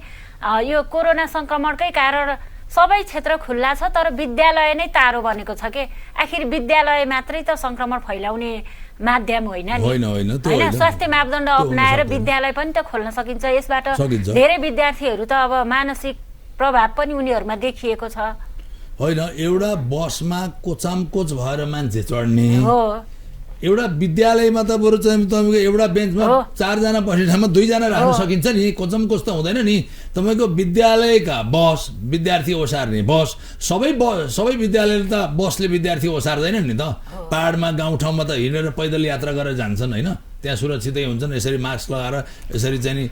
[SPEAKER 1] यो कोरोना संक्रमणकै कारण सबै क्षेत्र खुल्ला छ, तर विद्यालय नै तारो बनेको छ के। आखिर विद्यालय मात्रै त संक्रमण फैलाउने माध्यम होइन नि होइन, स्वास्थ्य मापदण्ड अपनाएर विद्यालय पनि त खोल्न सकिन्छ। यसबाट धेरै विद्यार्थीहरू त अब मानसिक प्रभाव पनि उनीहरूमा देखिएको छ
[SPEAKER 2] होइन। एउटा बसमा कोचामकोच भएर मान्छे चढ्ने हो, एउटा विद्यालयमा त बरु चाहिँ तपाईँको एउटा बेन्चमा 4 जना बस्ने ठाउँमा 2 जना राख्न सकिन्छ नि, कोचमकोच त हुँदैन नि। तपाईँको विद्यालयका बस, विद्यार्थी ओसार्ने बस, सबै विद्यालयले त बसले विद्यार्थी ओसार्दैन नि त। पाहाडमा गाउँठाउँमा त हिँडेर पैदल यात्रा गरेर जान्छन् होइन, त्यहाँ सुरक्षितै हुन्छन्। यसरी मास्क लगाएर यसरी चाहिँ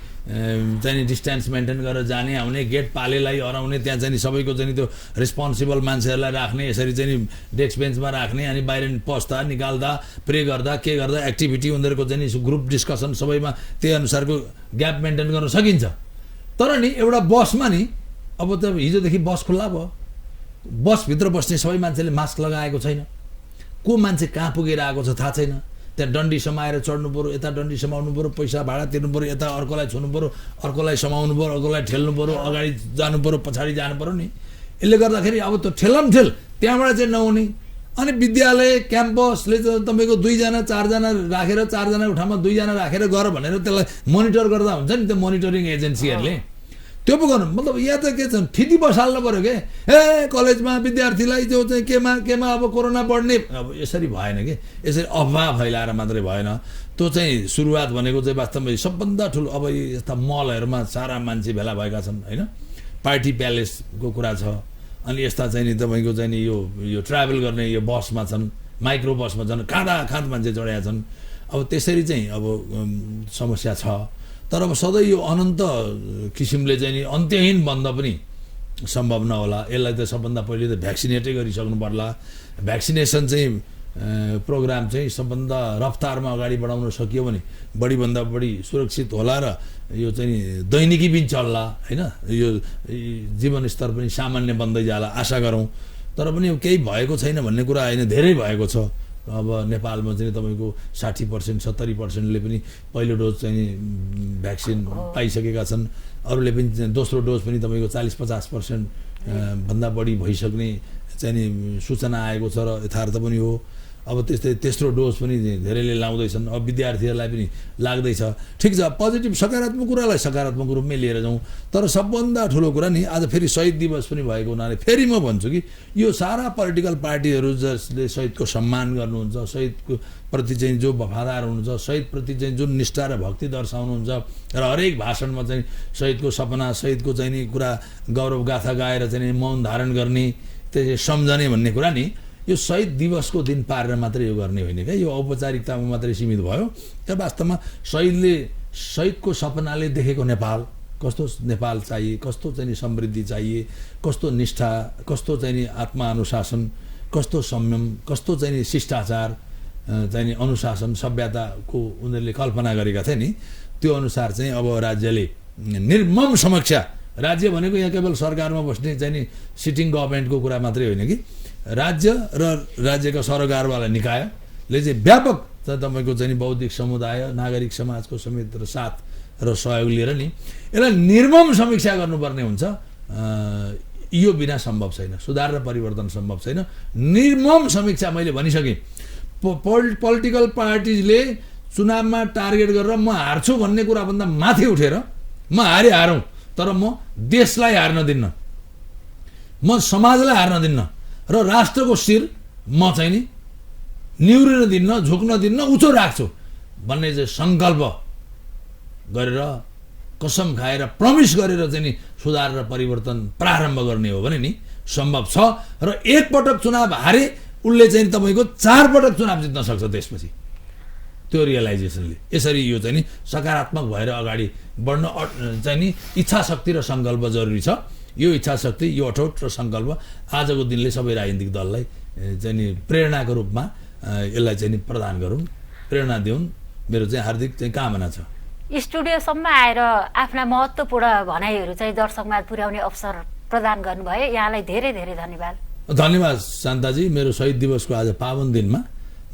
[SPEAKER 2] डिस्टेन्स मेन्टेन गरेर जाने आउने, गेट पालेलाई हराउने, त्यहाँ चाहिँ सबैको चाहिँ त्यो रेस्पोन्सिबल मान्छेहरूलाई राख्ने, यसरी चाहिँ डेस्क बेन्चमा राख्ने, अनि बाहिर पस्दा निकाल्दा प्रे गर्दा के गर्दा एक्टिभिटी उनीहरूको चाहिँ ग्रुप डिस्कसन सबैमा त्यही अनुसारको ग्याप मेन्टेन गर्न सकिन्छ। तर नि एउटा बसमा नि अब त हिजोदेखि बस खुल्ला भयो, बसभित्र बस्ने सबै मान्छेले मास्क लगाएको छैन, को मान्छे कहाँ पुगेर आएको छ थाहा छैन। त्यहाँ डन्डी समाएर चढ्नु पऱ्यो, यता डन्डी समाउनु पऱ्यो, पैसा भाडा तिर्नु पऱ्यो, यता अर्कोलाई छुनु पऱ्यो, अर्कोलाई समाउनु पऱ्यो, अर्कोलाई ठेल्नु पऱ्यो, अगाडि जानु पऱ्यो, पछाडि जानु पऱ्यो नि। यसले गर्दाखेरि अब त्यो ठेलमठेल त्यहाँबाट चाहिँ नहुने। अनि विद्यालय क्याम्पसले त तपाईँको 2 जना 4 जना राखेर 4 जनाको ठाउँमा 2 जना राखेर गर भनेर त्यसलाई मोनिटर गर्दा हुन्छ नि, त्यो मोनिटरिङ एजेन्सीहरूले त्यो पो गर्नु। मतलब यहाँ त के छ, ठिटी बसाल्नु पऱ्यो के, कलेजमा विद्यार्थीलाई त्यो चाहिँ केमा अब कोरोना बढ्ने, अब यसरी भएन कि, यसरी अफवाह फैलाएर मात्रै भएन। त्यो चाहिँ सुरुवात भनेको चाहिँ वास्तवमा सबभन्दा ठुलो अब यस्ता मलहरूमा सारा मान्छे भेला भएका छन् होइन, पार्टी प्यालेसको कुरा छ। अनि यस्ता चाहिँ नि तपाईँको चाहिँ नि यो ट्राभल गर्ने यो बसमा छन्, माइक्रो बसमा छन्, खाँद मान्छे चढेका छन्। अब त्यसरी चाहिँ अब समस्या छ। तर अब सधैँ यो अनन्त किसिमले चाहिँ नि अन्त्यहीन बन्द पनि सम्भव नहोला। यसलाई त सबभन्दा पहिले त भ्याक्सिनेटै गरिसक्नु पर्ला। भ्याक्सिनेसन चाहिँ प्रोग्राम चाहिँ सबभन्दा रफ्तारमा अगाडि बढाउन सकियो भने बढीभन्दा बढी सुरक्षित होला र यो चाहिँ दैनिकी पनि चल्ला होइन, यो जीवनस्तर पनि सामान्य बन्दै जाला आशा गरौँ। तर पनि केही भएको छैन भन्ने कुरा होइन, धेरै भएको छ। अब नेपालमा चाहिँ तपाईँको 60%, 70%ले पनि पहिलो डोज चाहिँ भ्याक्सिन पाइसकेका छन्, अरूले पनि दोस्रो डोज पनि तपाईँको 40-50% भन्दा बढी भइसक्ने चाहिँ नि सूचना आएको छ र यथार्थ पनि हो। अब त्यस्तै तेस्रो डोज पनि धेरैले लाउँदैछन्, अब विद्यार्थीहरूलाई पनि लाग्दैछ। ठिक छ, पोजिटिभ सकारात्मक कुरालाई सकारात्मक रूपमै लिएर जाउँ। तर सबभन्दा ठुलो कुरा नि आज फेरि शहीद दिवस पनि भएको हुनाले फेरि म भन्छु कि यो सारा पोलिटिकल पार्टीहरू जसले शहीदको सम्मान गर्नुहुन्छ, शहीदको प्रति चाहिँ जो वफादार हुनुहुन्छ, शहीदप्रति चाहिँ जुन निष्ठा र भक्ति दर्शाउनुहुन्छ र हरेक भाषणमा चाहिँ शहीदको सपना, शहीदको चाहिँ नि कुरा गौरव गाथा गाएर चाहिँ मौन धारण गर्ने, त्यसै सम्झने भन्ने कुरा नि यो शहीद दिवसको दिन पारेर मात्रै यो गर्ने होइन क्या, यो औपचारिकतामा मात्रै सीमित भयो। तर वास्तवमा शहीदको सपनाले देखेको नेपाल कस्तो नेपाल चाहिए, कस्तो चाहिँ नि समृद्धि चाहिए, कस्तो निष्ठा, कस्तो चाहिँ नि आत्मअनुशासन, कस्तो संयम, कस्तो चाहिँ नि शिष्टाचार, चाहिँ नि अनुशासन, सभ्यताको उनीहरूले कल्पना गरेका थिए नि, त्यो अनुसार चाहिँ अब राज्यले निर्मम समीक्षा, राज्य भनेको यहाँ केवल सरकारमा बस्ने चाहिँ नि सिटिङ गभर्मेन्टको कुरा मात्रै होइन कि राज्य र राज्यका सरकारवाला निकायले चाहिँ व्यापक तपाईँको चाहिँ बौद्धिक समुदाय, नागरिक समाजको समेत र साथ र सहयोग लिएर नि यसलाई निर्मम समीक्षा गर्नुपर्ने हुन्छ। यो बिना सम्भव छैन, सुधार र परिवर्तन सम्भव छैन। निर्मम समीक्षा मैले भनिसकेँ। पोलिटिकल पार्टिजले चुनावमा टार्गेट गरेर म हार्छु भन्ने कुराभन्दा माथि उठेर म हारौँ तर म देशलाई हार्न दिन्न, म समाजलाई हार्न दिन्न र राष्ट्रको शिर म चाहिँ नि निहुरिन दिन्न, झुक्न दिन्न, उचो राख्छु भन्ने चाहिँ सङ्कल्प गरेर कसम खाएर प्रमिस गरेर चाहिँ नि सुधार र परिवर्तन प्रारम्भ गर्ने हो भने नि सम्भव छ। र एकपटक चुनाव हारे उसले चाहिँ तपाईँको 4 पटक चुनाव जित्न सक्छ त्यसपछि, त्यो रियलाइजेसनले। यसरी यो चाहिँ नि सकारात्मक भएर अगाडि बढ्न चाहिँ नि इच्छा शक्ति र सङ्कल्प जरुरी छ। यो इच्छा शक्ति, यो अठोट र सङ्कल्प आजको दिनले सबै राजनीतिक दललाई चाहिँ नि प्रेरणाको रूपमा यसलाई चाहिँ नि प्रदान गरौँ, प्रेरणा दिउन्, मेरो चाहिँ हार्दिक चाहिँ कामना छ।
[SPEAKER 1] स्टुडियोसम्म आएर आफ्ना महत्त्वपूर्ण भनाइहरू चाहिँ दर्शकमा पुर्याउने अवसर प्रदान गर्नुभयो, यहाँलाई धेरै धेरै धन्यवाद।
[SPEAKER 2] धन्यवाद शान्ताजी। मेरो शहीद दिवसको आज पावन दिनमा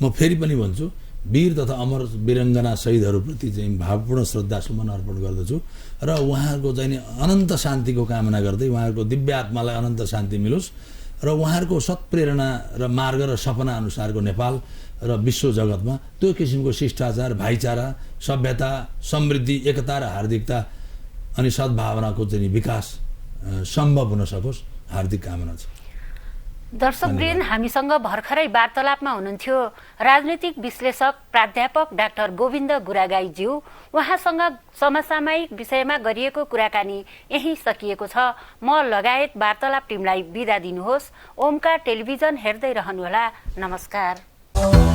[SPEAKER 2] म फेरि पनि भन्छु, वीर तथा अमर वीरङ्गना शहीदहरूप्रति चाहिँ भावपूर्ण श्रद्धा सुमन अर्पण गर्दछु र उहाँहरूको चाहिँ नि अनन्त शान्तिको कामना गर्दै उहाँहरूको दिव्य आत्मालाई अनन्त शान्ति मिलोस् र उहाँहरूको सत्प्रेरणा र मार्ग र सपना अनुसारको नेपाल र विश्व जगतमा त्यो किसिमको शिष्टाचार, भाइचारा, सभ्यता, समृद्धि, एकता र हार्दिकता अनि सद्भावनाको चाहिँ विकास सम्भव हुन सकोस्, हार्दिक कामना छ।
[SPEAKER 1] दर्शकवृन्द, हामीसँग भर्खरै वार्तालापमा हुनुहुन्थ्यो राजनीतिक विश्लेषक प्राध्यापक डाक्टर गोविन्द गुरागाईज्यू। उहाँसँग समसामयिक विषयमा गरिएको कुराकानी यही सकिएको छ। म लगायत वार्तालाप टिमलाई बिदा दिनुहोस्। ओमकार टेलिभिजन हेर्दै रहनुहोला। नमस्कार।